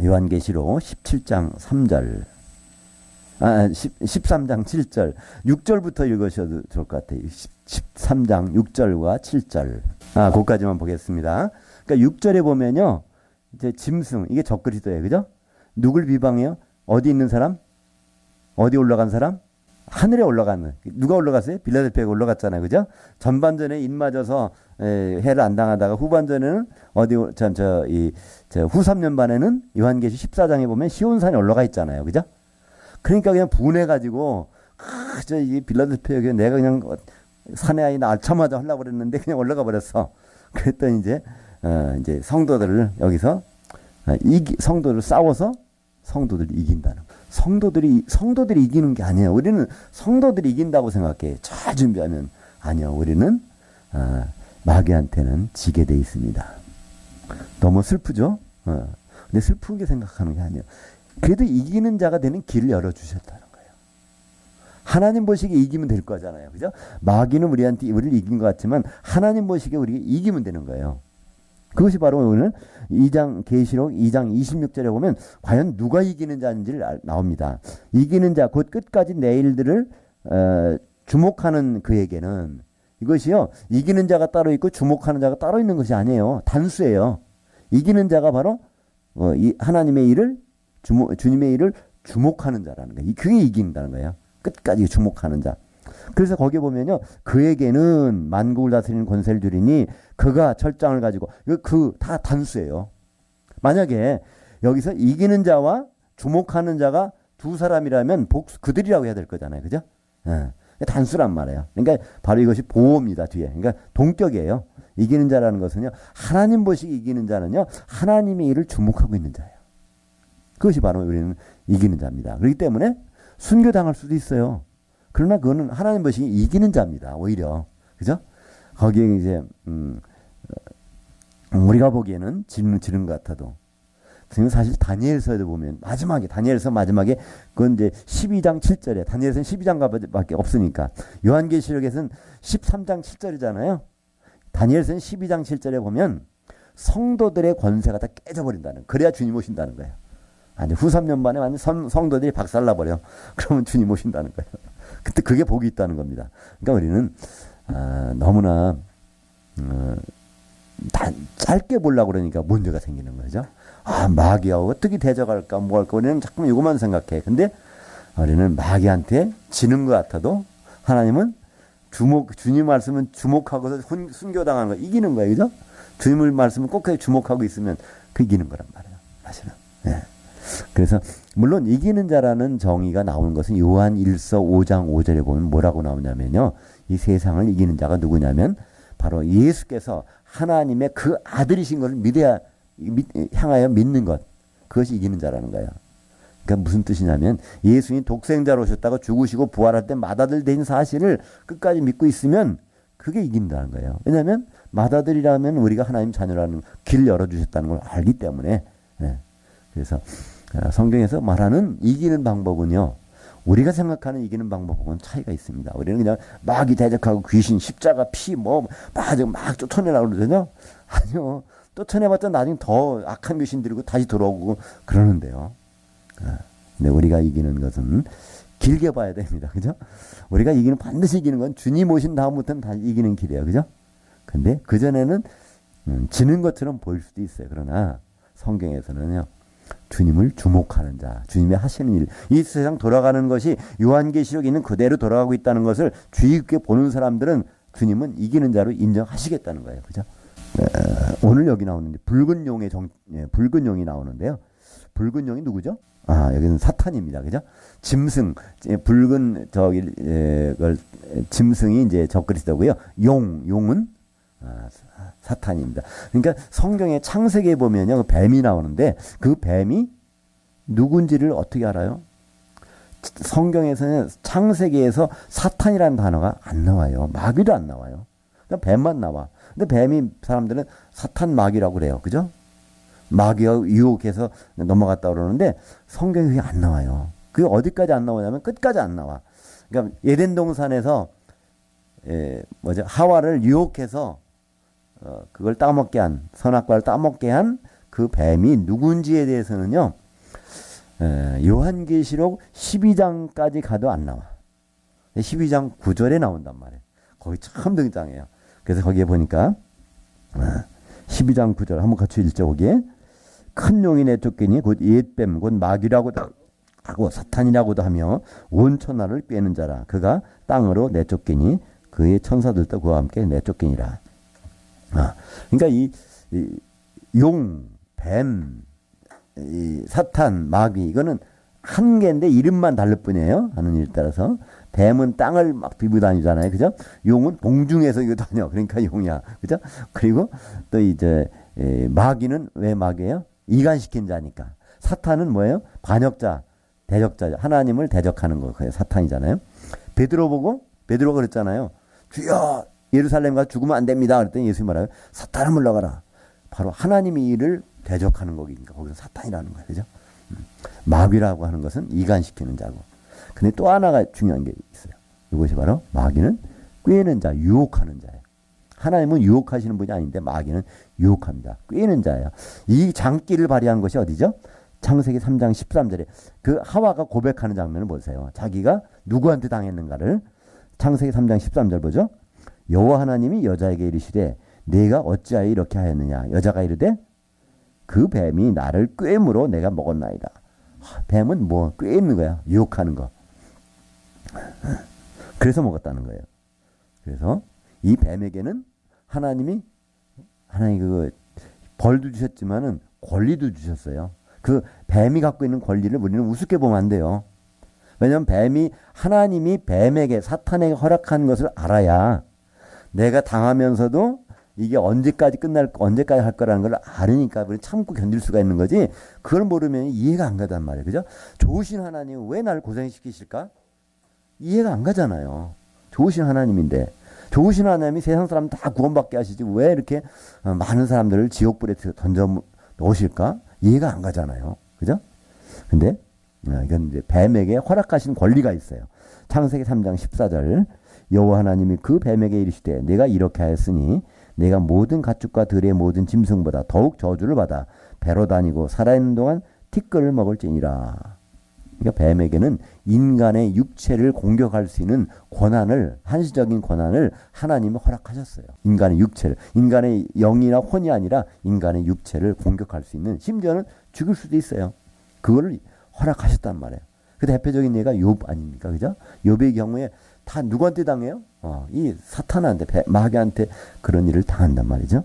요한계시록 17장 3절 13장 7절 6절부터 읽으셔도 좋을 것 같아요. 13장 6절과 7절 그까지만 보겠습니다. 그러니까 6절에 보면요. 이제 짐승 이게 적그리스도예요. 그죠? 누굴 비방해요? 어디 있는 사람? 어디 올라간 사람? 하늘에 올라가는. 누가 올라갔어요? 빌라델피아가 올라갔잖아요. 그죠? 전반전에 입 맞아서 해를 안 당하다가 후반전에는 후 3년 반에는 요한계시 14장에 보면 시온산에 올라가 있잖아요. 그죠? 그러니까 그냥 분해가지고 이 빌라델피아 교회 내가 그냥 사내 아이 낳자마자 하려고 그랬는데 그냥 올라가 버렸어. 그랬더니 이제 성도들을 여기서 성도들 싸워서 성도들이 이긴다는 거예요. 성도들이 이기는 게 아니에요. 우리는 성도들이 이긴다고 생각해. 잘 준비하면. 아니요. 우리는 마귀한테는 지게 돼 있습니다. 너무 슬프죠? 근데 슬프게 생각하는 게 아니에요. 그래도 이기는 자가 되는 길을 열어주셨다는 거예요. 하나님 보시기에 이기면 될 거잖아요. 그죠? 마귀는 우리를 이긴 것 같지만 하나님 보시기에 우리가 이기면 되는 거예요. 그것이 바로 오늘 계시록 2장 26절에 보면 과연 누가 이기는 자인지를 나옵니다. 이기는 자, 곧 끝까지 내 일들을 주목하는 그에게는 이것이요. 이기는 자가 따로 있고 주목하는 자가 따로 있는 것이 아니에요. 단수예요. 이기는 자가 바로 하나님의 일을 주님의 일을 주목하는 자라는 거예요. 그게 이긴다는 거예요. 끝까지 주목하는 자. 그래서 거기 보면요. 그에게는 만국을 다스리는 권세를 주리니 그가 철장을 가지고 다 단수예요. 만약에 여기서 이기는 자와 주목하는 자가 두 사람이라면 그들이라고 해야 될 거잖아요. 그죠? 단수란 말이에요. 그러니까 바로 이것이 보호입니다. 뒤에. 그러니까 동격이에요. 이기는 자라는 것은요. 하나님 보시기 이기는 자는요. 하나님의 일을 주목하고 있는 자예요. 그것이 바로 우리는 이기는 자입니다. 그렇기 때문에 순교당할 수도 있어요. 그러나 그거는 하나님 보시기 이기는 자입니다. 오히려. 그죠? 거기에 이제, 우리가 보기에는 지는 것 같아도. 지금 사실 다니엘서에도 보면 다니엘서 마지막에 그건 이제 12장 7절에 다니엘서는 12장밖에 없으니까 요한계시록에서는 13장 7절이잖아요. 다니엘서는 12장 7절에 보면 성도들의 권세가 다 깨져버린다는 그래야 주님 오신다는 거예요. 아니 후 3년 만에 완전 성도들이 박살나버려. 그러면 주님 오신다는 거예요. 그때 그게 복이 있다는 겁니다. 그러니까 우리는 너무나 짧게 보려고 그러니까 문제가 생기는 거죠. 마귀야 어떻게 대적할까 뭐 할까 우리는 자꾸 이것만 생각해. 근데 우리는 마귀한테 지는 것 같아도 하나님은 주님 말씀은 주목하고서 순교당하는 거 이기는 거예요. 그죠? 주님의 말씀은 꼭 주목하고 있으면 그 이기는 거란 말이에요. 사실은. 네. 그래서 물론 이기는 자라는 정의가 나오는 것은 요한 1서 5장 5절에 보면 뭐라고 나오냐면요. 이 세상을 이기는 자가 누구냐면 바로 예수께서 하나님의 그 아들이신 것을 향하여 믿는 것. 그것이 이기는 자라는 거예요. 그러니까 무슨 뜻이냐면 예수님 독생자로 오셨다가 죽으시고 부활할 때 맏아들 된 사실을 끝까지 믿고 있으면 그게 이긴다는 거예요. 왜냐하면 맏아들이라면 우리가 하나님 자녀라는 길을 열어주셨다는 걸 알기 때문에. 네. 그래서 성경에서 말하는 이기는 방법은요. 우리가 생각하는 이기는 방법하고는 차이가 있습니다. 우리는 그냥 마귀 대적하고 귀신, 십자가, 피, 막 쫓아내라고 그러잖아요. 아니요. 쫓아내봤자 나중에 더 악한 귀신 들고 다시 돌아오고 그러는데요. 근데 우리가 이기는 것은 길게 봐야 됩니다. 그죠? 우리가 반드시 이기는 건 주님 오신 다음부터는 다 이기는 길이에요. 그죠? 근데 그전에는 지는 것처럼 보일 수도 있어요. 그러나 성경에서는요. 주님을 주목하는 자, 주님의 하시는 일, 이 세상 돌아가는 것이 요한계시록에 있는 그대로 돌아가고 있다는 것을 주의 깊게 보는 사람들은 주님은 이기는 자로 인정하시겠다는 거예요. 그죠? 오늘 여기 나오는데 붉은 용이 나오는데요. 붉은 용이 누구죠? 여기는 사탄입니다. 그죠? 짐승, 붉은 짐승이 이제 적그리스도고요. 용은 사탄입니다. 그러니까 성경의 창세기에 보면요. 뱀이 나오는데 그 뱀이 누군지를 어떻게 알아요? 성경에서는 창세기에서 사탄이라는 단어가 안 나와요. 마귀도 안 나와요. 그냥 뱀만 나와. 근데 뱀이 사람들은 사탄 마귀라고 그래요. 그죠? 마귀가 유혹해서 넘어갔다 그러는데 성경에 그게 안 나와요. 그게 어디까지 안 나오냐면 끝까지 안 나와. 그러니까 에덴 동산에서 하와를 유혹해서 그걸 선악과를 따먹게 한 그 뱀이 누군지에 대해서는요, 요한계시록 12장까지 가도 안 나와. 12장 9절에 나온단 말이에요. 거기 처음 등장해요. 그래서 거기에 보니까, 12장 9절, 한번 같이 읽죠, 거기에. 큰 용이 내쫓기니 곧 옛뱀, 곧 마귀라고도 하고 사탄이라고도 하며 온 천하를 꿰는 자라. 그가 땅으로 내쫓기니 그의 천사들도 그와 함께 내쫓기니라. 그러니까 이 용, 뱀, 사탄, 마귀 이거는 한 개인데 이름만 다를 뿐이에요. 하는 일 따라서 뱀은 땅을 막 비비고 다니잖아요. 그죠? 용은 공중에서 이거 다녀. 그러니까 용이야. 그죠? 그리고 또 이제 마귀는 왜 마귀예요? 이간시킨 자니까. 사탄은 뭐예요? 반역자, 대적자. 하나님을 대적하는 거. 그게 사탄이잖아요. 베드로 보고 베드로가 그랬잖아요. 주여 예루살렘 가서 죽으면 안 됩니다. 그랬더니 예수님 말해요. 사탄아 물러가라. 바로 하나님의 일을 대적하는 거니까 거기서 사탄이라는 거예요. 그죠? 마귀라고 하는 것은 이간시키는 자고. 근데 또 하나가 중요한 게 있어요. 이것이 바로 마귀는 꾀는 자, 유혹하는 자예요. 하나님은 유혹하시는 분이 아닌데 마귀는 유혹합니다. 꾀는 자예요. 이 장기를 발휘한 것이 어디죠? 창세기 3장 13절에 그 하와가 고백하는 장면을 보세요. 자기가 누구한테 당했는가를 창세기 3장 13절 보죠. 여호와 하나님이 여자에게 이르시되 네가 어찌하여 이렇게 하였느냐. 여자가 이르되 그 뱀이 나를 꾀므로 내가 먹었나이다. 뱀은 뭐 꾀는 거야. 유혹하는 거. 그래서 먹었다는 거예요. 그래서 이 뱀에게는 하나님이 그 벌도 주셨지만은 권리도 주셨어요. 그 뱀이 갖고 있는 권리를 우리는 우습게 보면 안 돼요. 왜냐하면 하나님이 뱀에게 사탄에게 허락한 것을 알아야 내가 당하면서도 이게 언제까지 할 거라는 걸 알으니까 우리 참고 견딜 수가 있는 거지. 그걸 모르면 이해가 안 가단 말이에요. 그죠? 좋으신 하나님은 왜 나를 고생시키실까? 이해가 안 가잖아요. 좋으신 하나님인데. 좋으신 하나님이 세상 사람 다 구원받게 하시지 왜 이렇게 많은 사람들을 지옥불에 던져 놓으실까? 이해가 안 가잖아요. 그죠? 근데 이건 이제 뱀에게 허락하신 권리가 있어요. 창세기 3장 14절 여호와 하나님이 그 뱀에게 이르시되 내가 이렇게 하였으니 내가 모든 가축과 들의 모든 짐승보다 더욱 저주를 받아 배로 다니고 살아있는 동안 티끌을 먹을지니라. 그러니까 뱀에게는 인간의 육체를 공격할 수 있는 권한을, 한시적인 권한을 하나님이 허락하셨어요. 인간의 육체를, 인간의 영이나 혼이 아니라 인간의 육체를 공격할 수 있는, 심지어는 죽일 수도 있어요. 그걸 허락하셨단 말이에요. 그 대표적인 예가 욥 아닙니까? 그죠? 욥의 경우에 다 누구한테 당해요? 이 사탄한테, 마귀한테 그런 일을 당한단 말이죠.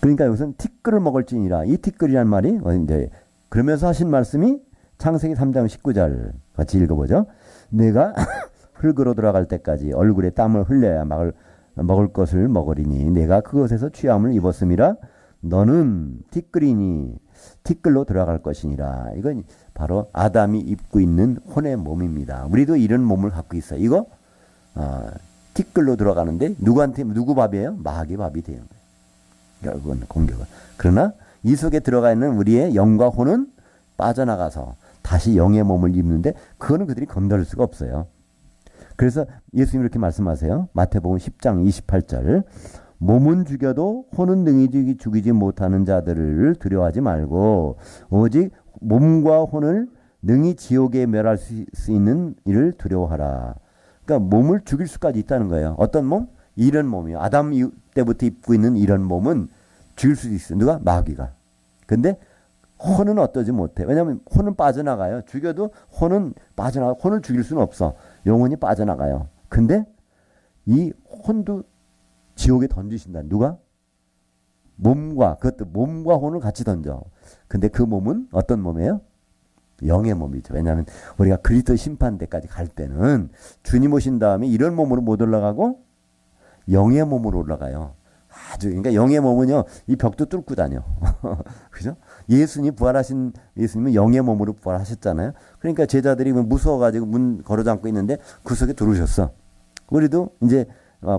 그러니까 여기서는 티끌을 먹을지니라. 이 티끌이란 말이 이제 그러면서 하신 말씀이 창세기 3장 19절 같이 읽어보죠. 내가 흙으로 돌아갈 때까지 얼굴에 땀을 흘려야 먹을 것을 먹으리니 내가 그것에서 취함을 입었음이라. 너는 티끌이니 티끌로 들어갈 것이니라. 이건 바로 아담이 입고 있는 혼의 몸입니다. 우리도 이런 몸을 갖고 있어요. 이거 티끌로 들어가는데 누구 밥이에요? 마귀 밥이 되는 거예요. 결국은 공격은. 그러나 이 속에 들어가 있는 우리의 영과 혼은 빠져나가서 다시 영의 몸을 입는데 그거는 그들이 건드릴 수가 없어요. 그래서 예수님이 이렇게 말씀하세요. 마태복음 10장 28절 몸은 죽여도 혼은 능히 죽이지 못하는 자들을 두려워하지 말고 오직 몸과 혼을 능히 지옥에 멸할 수 있는 이를 두려워하라. 그러니까 몸을 죽일 수까지 있다는 거예요. 어떤 몸? 이런 몸이요. 아담 때부터 입고 있는 이런 몸은 죽일 수도 있어요. 누가? 마귀가. 근데 혼은 어떠지 못해. 왜냐하면 혼은 빠져나가요. 죽여도 혼은 빠져나가. 혼을 죽일 수는 없어. 영혼이 빠져나가요. 근데 이 혼도 지옥에 던지신다. 누가? 그것도 몸과 혼을 같이 던져. 근데 그 몸은 어떤 몸이에요? 영의 몸이죠. 왜냐하면 우리가 그리스도 심판대까지 갈 때는 주님 오신 다음에 이런 몸으로 못 올라가고 영의 몸으로 올라가요. 그러니까 영의 몸은요, 이 벽도 뚫고 다녀. 그죠? 예수님은 영의 몸으로 부활하셨잖아요. 그러니까 제자들이 무서워가지고 문 걸어 잠고 있는데 그 속에 들어오셨어. 우리도 이제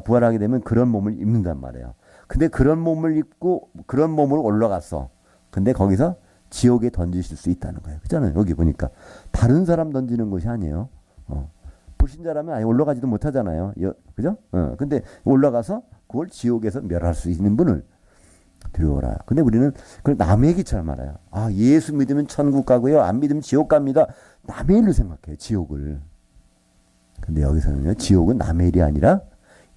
부활하게 되면 그런 몸을 입는단 말이에요. 근데 그런 몸을 입고 그런 몸으로 올라갔어. 근데 거기서 지옥에 던지실 수 있다는 거예요. 그잖아요. 여기 보니까 다른 사람 던지는 것이 아니에요. 불신자라면 아예 올라가지도 못하잖아요. 그죠? 근데 올라가서 그걸 지옥에서 멸할 수 있는 분을 두려워라. 근데 우리는 그걸 남의 얘기처럼 알아요. 예수 믿으면 천국 가고요. 안 믿으면 지옥 갑니다. 남의 일로 생각해요. 지옥을. 근데 여기서는요. 지옥은 남의 일이 아니라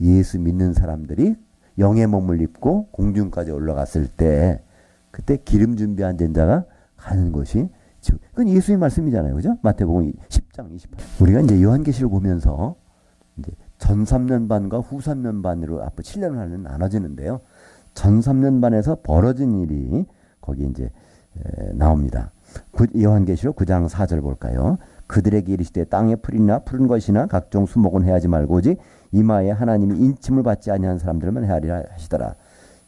예수 믿는 사람들이 영의 몸을 입고 공중까지 올라갔을 때 그때 기름 준비 안 된 자가 가는 곳이 지옥. 그건 예수의 말씀이잖아요. 그죠? 마태복음 10장 28. 우리가 이제 요한계시를 보면서 이제 전 3년반과 후 3년반으로 앞으로 7년을 나눠지는데요. 전 3년반에서 벌어진 일이 거기 이제 나옵니다. 요한계시록 9장 4절 볼까요? 그들에게 이르시되 땅의 풀이나 푸른 것이나 각종 수목은 해하지 말고 오직 이마에 하나님이 인침을 받지 아니한 사람들만 해하리라 하시더라.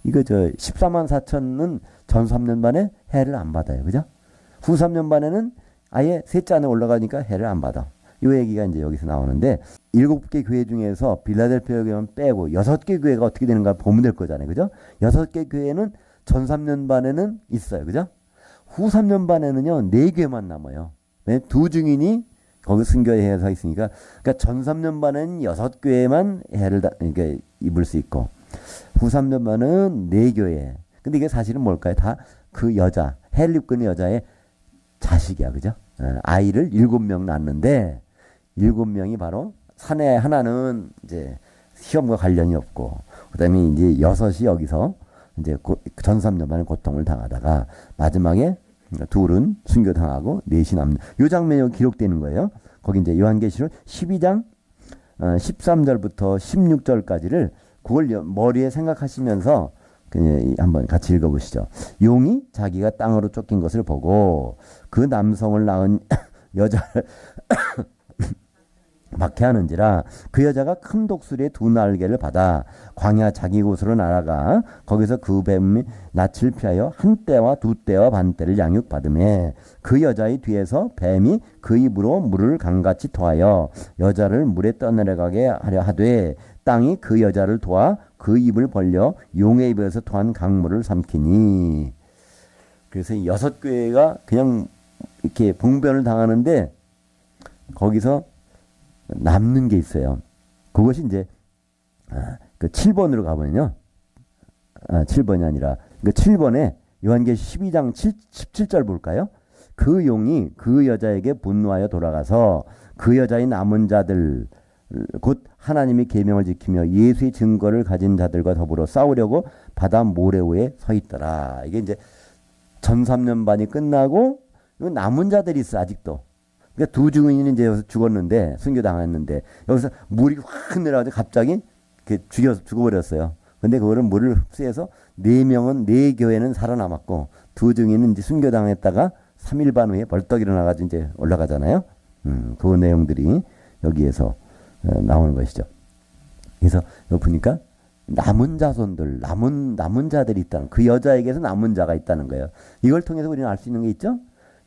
이거 14만 4천은 전 3년 반에 해를 안 받아요. 그죠? 후 3년 반에는 아예 셋째 안에 올라가니까 해를 안 받아. 이 얘기가 이제 여기서 나오는데 7개 교회 중에서 빌라델피아 교회만 빼고 6개 교회가 어떻게 되는가 보면 될 거잖아요. 그죠? 6개 교회는 전 3년 반에는 있어요. 그죠? 후 3년 반에는요, 4교회만 남아요. 왜? 두 증인이 거기 순교에 서 있으니까. 그러니까 전 3년 반에는 6교회만 해를 그러니까 입을 수 있고, 후 3년 반은 4교회. 근데 이게 사실은 뭘까요? 다 그 여자, 해를 입고 있는 여자의 자식이야. 그죠? 아이를 7명 낳았는데, 7명이 바로 사내 하나는 이제 시험과 관련이 없고, 그 다음에 이제 6이 여기서 이제 전 3년 만에 고통을 당하다가 마지막에 둘은 순교당하고 넷이 남는 요 장면이 여기 기록되는 거예요. 거기 이제 요한계시록 12장 13절부터 16절까지를 그걸 머리에 생각하시면서 한번 같이 읽어보시죠. 용이 자기가 땅으로 쫓긴 것을 보고 그 남성을 낳은 여자를 박해하는지라 그 여자가 큰 독수리의 2날개를 받아 광야 자기 곳으로 날아가 거기서 그 뱀이 낯을 피하여 1떼와 2떼와 반떼를 양육받음에 그 여자의 뒤에서 뱀이 그 입으로 물을 강같이 토하여 여자를 물에 떠내려가게 하려 하되 땅이 그 여자를 도와 그 입을 벌려 용의 입에서 토한 강물을 삼키니. 그래서 6교회가 그냥 이렇게 봉변을 당하는데 거기서 남는 게 있어요. 그것이 이제 그 7번으로 가보면요. 7번이 아니라 그 7번에 요한계시 12장 17절 볼까요? 그 용이 그 여자에게 분노하여 돌아가서 그 여자의 남은 자들 곧 하나님의 계명을 지키며 예수의 증거를 가진 자들과 더불어 싸우려고 바다 모래위에 서 있더라. 이게 이제 전 3년 반이 끝나고 남은 자들이 있어 아직도. 그러니까 두 증인이 이제 여기서 죽었는데 순교당했는데 여기서 물이 확 내려가지고 갑자기 죽어버렸어요. 근데 그거를 물을 흡수해서 4명은 4교회는 살아남았고 두 증인은 이제 순교당했다가 3일 반 후에 벌떡 일어나가지고 이제 올라가잖아요. 그 내용들이 여기에서 나오는 것이죠. 그래서 여기 보니까 남은 자손들, 남은 자들이 있다는 그 여자에게서 남은 자가 있다는 거예요. 이걸 통해서 우리는 알 수 있는 게 있죠.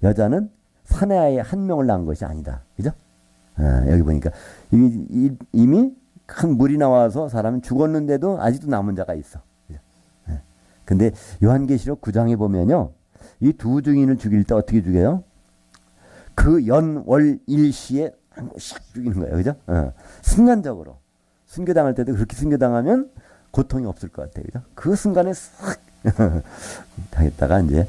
여자는 사내아이 1명을 낳은 것이 아니다. 그죠? 여기 보니까 이미 큰 물이 나와서 사람이 죽었는데도 아직도 남은 자가 있어. 그죠? 근데 요한계시록 9장에 보면요. 이 두 증인을 죽일 때 어떻게 죽여요? 그 연월 일시에 한 번씩 죽이는 거예요. 그죠? 순간적으로. 순교당할 때도 그렇게 순교당하면 고통이 없을 것 같아요. 그죠? 그 순간에 싹 당했다가 이제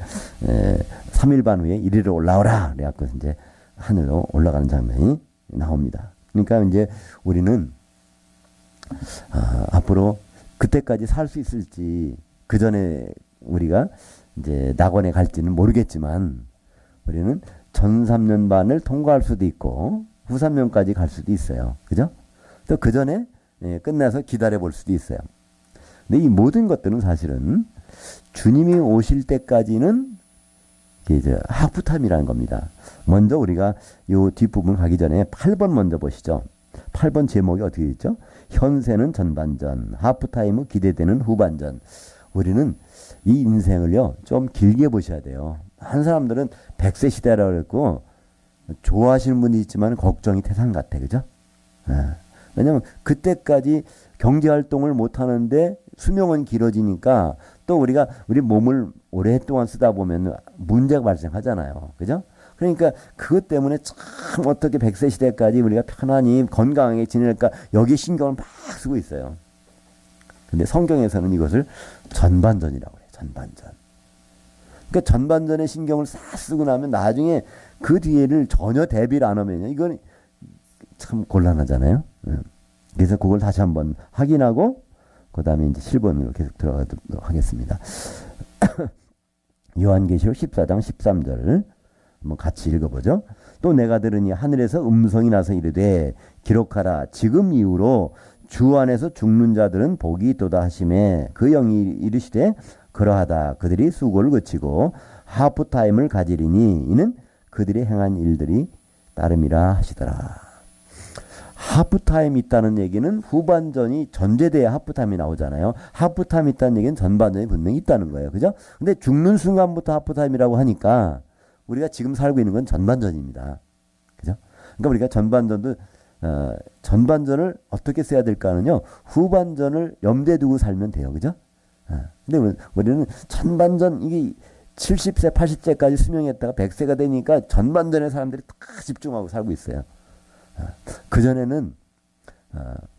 3일 반 후에 이리로 올라오라 그래갖고 이제 하늘로 올라가는 장면이 나옵니다. 그러니까 이제 우리는 앞으로 그때까지 살 수 있을지 그 전에 우리가 이제 낙원에 갈지는 모르겠지만 우리는 전 3년 반을 통과할 수도 있고 후 3년까지 갈 수도 있어요. 그죠? 또 그 전에 끝나서 기다려 볼 수도 있어요. 근데 이 모든 것들은 사실은 주님이 오실 때까지는 이제 하프타임이라는 겁니다. 먼저 우리가 이 뒷부분 가기 전에 8번 먼저 보시죠. 8번 제목이 어떻게 있죠? 현세는 전반전, 하프타임은 기대되는 후반전. 우리는 이 인생을요 좀 길게 보셔야 돼요. 한 사람들은 100세 시대라고 그랬고 좋아하시는 분이 있지만 걱정이 태산 같아. 그죠? 왜냐면 그때까지 경제활동을 못하는데 수명은 길어지니까 또 우리 몸을 오랫동안 쓰다 보면 문제가 발생하잖아요. 그죠? 그러니까 그것 때문에 참 어떻게 100세 시대까지 우리가 편안히 건강하게 지낼까 여기에 신경을 막 쓰고 있어요. 근데 성경에서는 이것을 전반전이라고 해요. 전반전. 그러니까 전반전에 신경을 싹 쓰고 나면 나중에 그 뒤에를 전혀 대비를 안 하면요. 이건 참 곤란하잖아요. 그래서 그걸 다시 한번 확인하고 그 다음에 이제 7번으로 계속 들어가도록 하겠습니다. 요한계시록 14장 13절 한번 같이 읽어보죠. 또 내가 들으니 하늘에서 음성이 나서 이르되 기록하라. 지금 이후로 주 안에서 죽는 자들은 복이 있도다 하심에 그 영이 이르시되 그러하다. 그들이 수고를 그치고 하프타임을 가지리니 이는 그들이 행한 일들이 따름이라 하시더라. 하프타임 있다는 얘기는 후반전이 전제돼야 하프타임이 나오잖아요. 하프타임 있다는 얘기는 전반전이 분명히 있다는 거예요. 그죠? 근데 죽는 순간부터 하프타임이라고 하니까 우리가 지금 살고 있는 건 전반전입니다. 그죠? 그러니까 우리가 전반전을 어떻게 써야 될까는요. 후반전을 염두에 두고 살면 돼요. 그죠? 근데 우리는 전반전 이게 70세, 80세까지 수명했다가 100세가 되니까 전반전에 사람들이 다 집중하고 살고 있어요. 그전에는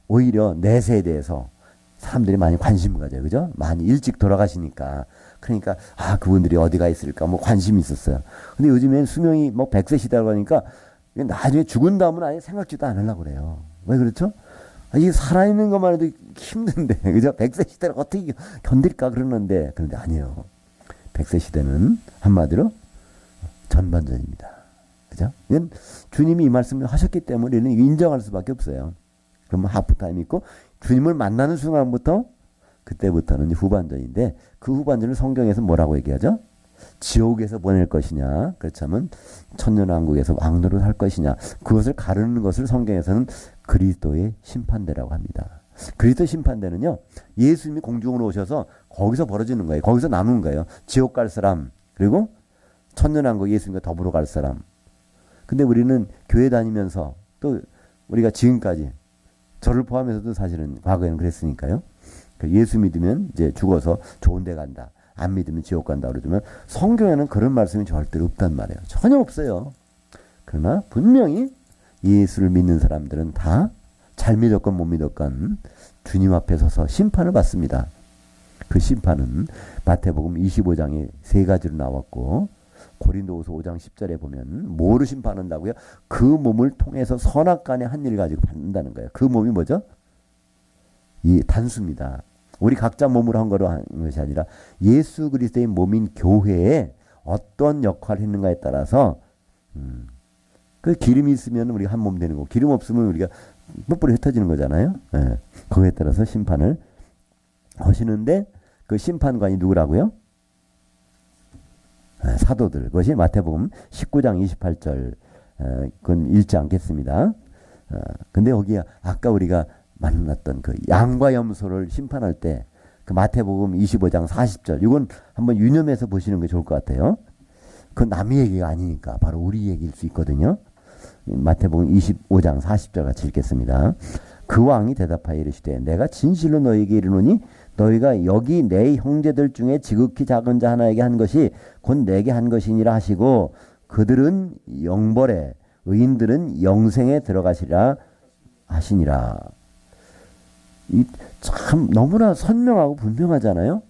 오히려 내세에 대해서 사람들이 많이 관심을 가져요. 그죠? 많이 일찍 돌아가시니까. 그러니까 그분들이 어디가 있을까 뭐 관심이 있었어요. 근데 요즘엔 수명이 뭐 100세 시대라고 하니까 나중에 죽은 다음은 아예 생각지도 안 하려고 그래요. 왜 그렇죠? 이게 살아있는 것만 해도 힘든데, 그죠? 100세 시대를 어떻게 견딜까 그러는데, 그런데 아니에요. 100세 시대는 한마디로 전반전입니다. 그죠? 이건 주님이 이 말씀을 하셨기 때문에 우리는 인정할 수밖에 없어요. 그러면 하프타임이 있고, 주님을 만나는 순간부터, 그때부터는 후반전인데, 그 후반전을 성경에서 뭐라고 얘기하죠? 지옥에서 보낼 것이냐, 그렇다면 천년왕국에서 왕노를 할 것이냐, 그것을 가르는 것을 성경에서는 그리스도의 심판대라고 합니다. 그리스도 심판대는요, 예수님이 공중으로 오셔서 거기서 벌어지는 거예요. 거기서 나누는 거예요. 지옥 갈 사람, 그리고 천년왕국 예수님과 더불어 갈 사람. 근데 우리는 교회 다니면서 또 우리가 지금까지 저를 포함해서도 사실은 과거에는 그랬으니까요. 예수 믿으면 이제 죽어서 좋은 데 간다. 안 믿으면 지옥 간다 그러지만 성경에는 그런 말씀이 절대로 없단 말이에요. 전혀 없어요. 그러나 분명히 예수를 믿는 사람들은 다 잘 믿었건 못 믿었건 주님 앞에 서서 심판을 받습니다. 그 심판은 마태복음 25장에 세 가지로 나왔고 고린도후서 5장 10절에 보면 뭐로 심판한다고요? 그 몸을 통해서 선악간의 한 일을 가지고 받는다는 거예요. 그 몸이 뭐죠? 이 단수입니다. 우리 각자 몸으로 한 거로 하는 것이 아니라 예수 그리스도의 몸인 교회에 어떤 역할을 했는가에 따라서 그 기름이 있으면 우리가 한 몸 되는 거고 기름 없으면 우리가 뿔뿔이 흩어지는 거잖아요. 예. 그거에 따라서 심판을 하시는데 그 심판관이 누구라고요? 사도들. 그것이 마태복음 19장 28절. 그건 읽지 않겠습니다. 근데 거기에 아까 우리가 만났던 그 양과 염소를 심판할 때 그 마태복음 25장 40절 이건 한번 유념해서 보시는 게 좋을 것 같아요. 그건 남의 얘기가 아니니까 바로 우리 얘기일 수 있거든요. 마태복음 25장 40절 같이 읽겠습니다. 그 왕이 대답하여 이르시되 내가 진실로 너희에게 이르노니 너희가 여기 내 형제들 중에 지극히 작은 자 하나에게 한 것이 곧 내게 한 것이니라 하시고 그들은 영벌에 의인들은 영생에 들어가시리라 하시니라. 이 참 너무나 선명하고 분명하잖아요.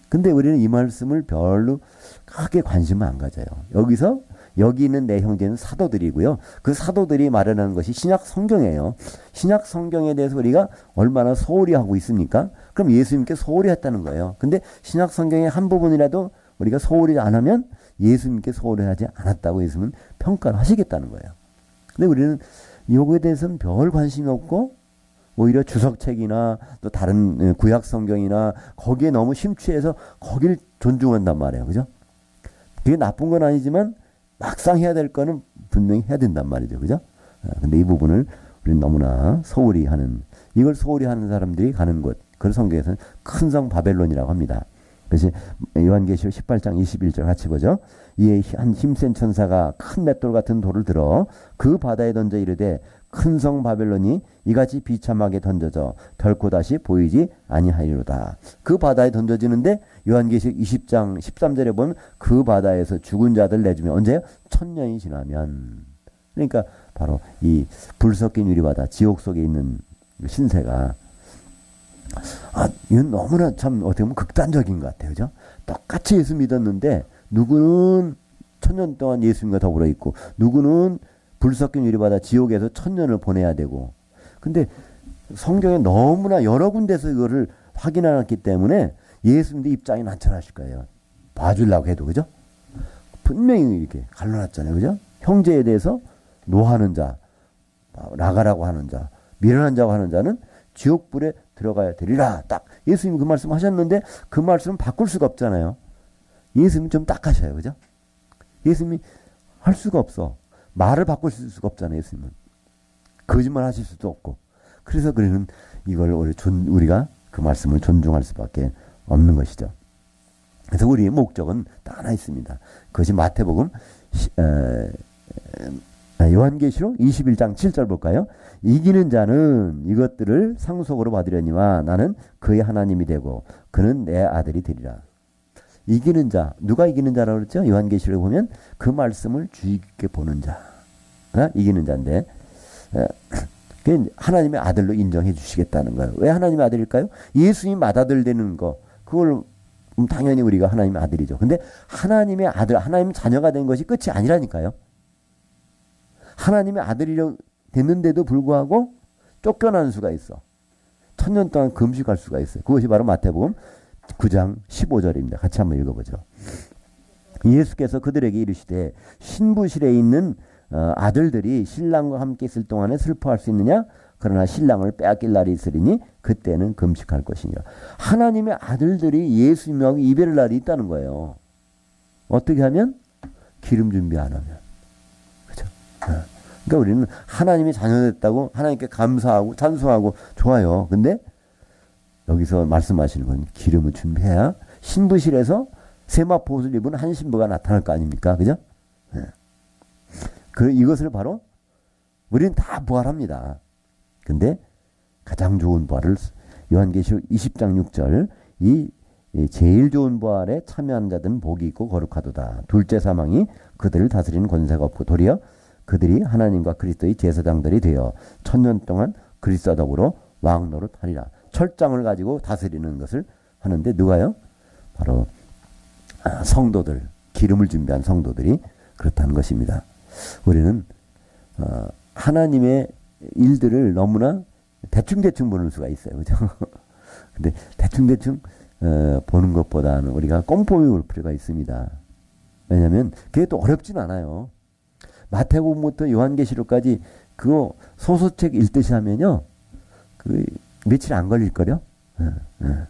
근데 우리는 이 말씀을 별로 크게 관심을 안 가져요. 여기 있는 내 형제는 사도들이고요. 그 사도들이 말하는 것이 신약 성경이에요. 신약 성경에 대해서 우리가 얼마나 소홀히 하고 있습니까? 그럼 예수님께 소홀히 했다는 거예요. 근데 신약 성경의 한 부분이라도 우리가 소홀히 안 하면 예수님께 소홀히 하지 않았다고 예수님은 평가를 하시겠다는 거예요. 근데 우리는 요거에 대해서는 별 관심이 없고 오히려 주석책이나 또 다른 구약 성경이나 거기에 너무 심취해서 거기를 존중한단 말이에요. 그죠? 그게 나쁜 건 아니지만 막상 해야 될 거는 분명히 해야 된단 말이죠. 그죠? 근데 이 부분을 우리는 너무나 소홀히 하는, 이걸 소홀히 하는 사람들이 가는 곳, 그걸 성경에서는 큰 성 바벨론이라고 합니다. 그래서 요한계시록 18장 21절 같이 보죠. 이에 한 힘센 천사가 큰 맷돌 같은 돌을 들어 그 바다에 던져 이르되 큰 성 바벨론이 이같이 비참하게 던져져 결코 다시 보이지 아니하리로다. 그 바다에 던져지는데 요한계시록 20장 13절에 보면 그 바다에서 죽은 자들 내주면 언제요? 1000년이 지나면. 그러니까 바로 이 불 섞인 유리바다 지옥 속에 있는 신세가 이건 너무나 참 어떻게 보면 극단적인 것 같아요. 그죠? 똑같이 예수 믿었는데 누구는 1000년 동안 예수님과 더불어 있고 누구는 불 섞인 유리바다 지옥에서 1000년을 보내야 되고. 근데 성경에 너무나 여러 군데서 이거를 확인해놨기 때문에 예수님도 입장이 난처하실 거예요. 봐주려고 해도. 그죠? 분명히 이렇게 갈라놨잖아요. 그죠? 형제에 대해서 노하는 자, 나가라고 하는 자, 미련한 자고 하는 자는 지옥불에 들어가야 되리라. 딱 예수님이 그 말씀 하셨는데 그 말씀은 바꿀 수가 없잖아요. 예수님이 좀 딱 하셔요. 그죠? 예수님이 할 수가 없어. 말을 바꾸실 수가 없잖아요. 예수님은. 거짓말 하실 수도 없고. 그래서 그는 이걸 우리가 그 말씀을 존중할 수밖에 없는 것이죠. 그래서 우리의 목적은 딱 하나 있습니다. 그것이 마태복음 요한계시록 21장 7절 볼까요? 이기는 자는 이것들을 상속으로 받으려니와 나는 그의 하나님이 되고 그는 내 아들이 되리라. 이기는 자, 누가 이기는 자라고 그랬죠? 요한계시록에 보면 그 말씀을 주의 깊게 보는 자, 이기는 자인데 하나님의 아들로 인정해 주시겠다는 거예요. 왜 하나님의 아들일까요? 예수님 맏아들되는 거, 그걸 당연히 우리가 하나님의 아들이죠. 근데 하나님의 아들, 하나님 자녀가 된 것이 끝이 아니라니까요. 하나님의 아들이 됐는데도 불구하고 쫓겨나는 수가 있어. 1000년 동안 금식할 수가 있어요. 그것이 바로 마태복음 9장 15절입니다. 같이 한번 읽어보죠. 예수께서 그들에게 이르시되 신부실에 있는 아들들이 신랑과 함께 있을 동안에 슬퍼할 수 있느냐? 그러나 신랑을 빼앗길 날이 있으리니 그때는 금식할 것이니라. 하나님의 아들들이 예수님하고 이별할 날이 있다는 거예요. 어떻게 하면? 기름 준비 안 하면. 그렇죠? 그러니까 우리는 하나님이 자녀됐다고 하나님께 감사하고 찬송하고 좋아요. 근데 여기서 말씀하시는 건 기름을 준비해야 신부실에서 세마포 옷을 입은 한 신부가 나타날 거 아닙니까? 그죠? 이것을 바로 우리는 다 부활합니다. 근데 가장 좋은 부활을 요한계시록 20장 6절 이 제일 좋은 부활에 참여하는 자들은 복이 있고 거룩하도다. 둘째 사망이 그들을 다스리는 권세가 없고 도리어 그들이 하나님과 그리스도의 제사장들이 되어 1000년 동안 그리스도와 더불어 왕 노릇하리라. 철장을 가지고 다스리는 것을 하는데 누가요? 바로 성도들, 기름을 준비한 성도들이 그렇다는 것입니다. 우리는 하나님의 일들을 너무나 대충대충 보는 수가 있어요. 그죠? 근데 대충대충 보는 것보다는 우리가 꼼꼼히 볼 필요가 있습니다. 왜냐하면 그게 또 어렵진 않아요. 마태복음부터 요한계시록까지 그거 소소책 읽듯이 하면요. 그 며칠 안 걸릴걸요?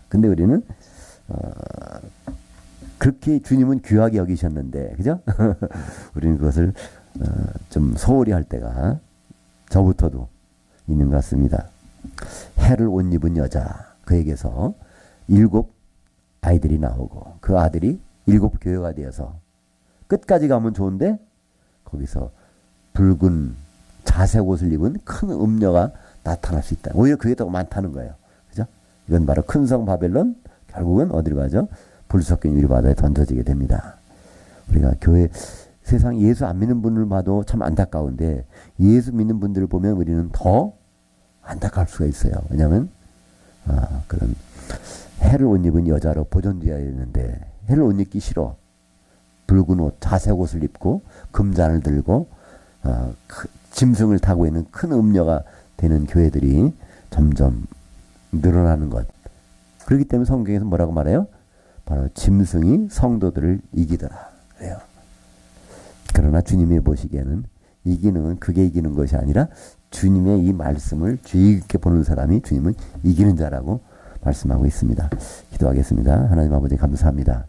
근데 우리는 그렇게 주님은 귀하게 여기셨는데, 그죠? 우리는 그것을 좀 소홀히 할 때가 저부터도 있는 것 같습니다. 해를 옷 입은 여자, 그에게서 7 아이들이 나오고 그 아들이 7 교회가 되어서 끝까지 가면 좋은데 거기서 붉은 자색 옷을 입은 큰 음녀가 나타날 수 있다. 오히려 그게 더 많다는 거예요. 그죠? 이건 바로 큰 성 바벨론, 결국은 어디로 가죠? 불 섞인 유리바다에 던져지게 됩니다. 우리가 교회, 세상 예수 안 믿는 분을 봐도 참 안타까운데 예수 믿는 분들을 보면 우리는 더 안타까울 수가 있어요. 왜냐하면 그런 해를 옷 입은 여자로 보존되어야 되는데 해를 옷 입기 싫어. 붉은 옷, 자색 옷을 입고 금잔을 들고 짐승을 타고 있는 큰 음녀가 되는 교회들이 점점 늘어나는 것. 그렇기 때문에 성경에서 뭐라고 말해요? 바로 짐승이 성도들을 이기더라. 그래요. 그러나 주님이 보시기에는 이기는 그게 이기는 것이 아니라 주님의 이 말씀을 주의 깊게 보는 사람이 주님은 이기는 자라고 말씀하고 있습니다. 기도하겠습니다. 하나님 아버지 감사합니다.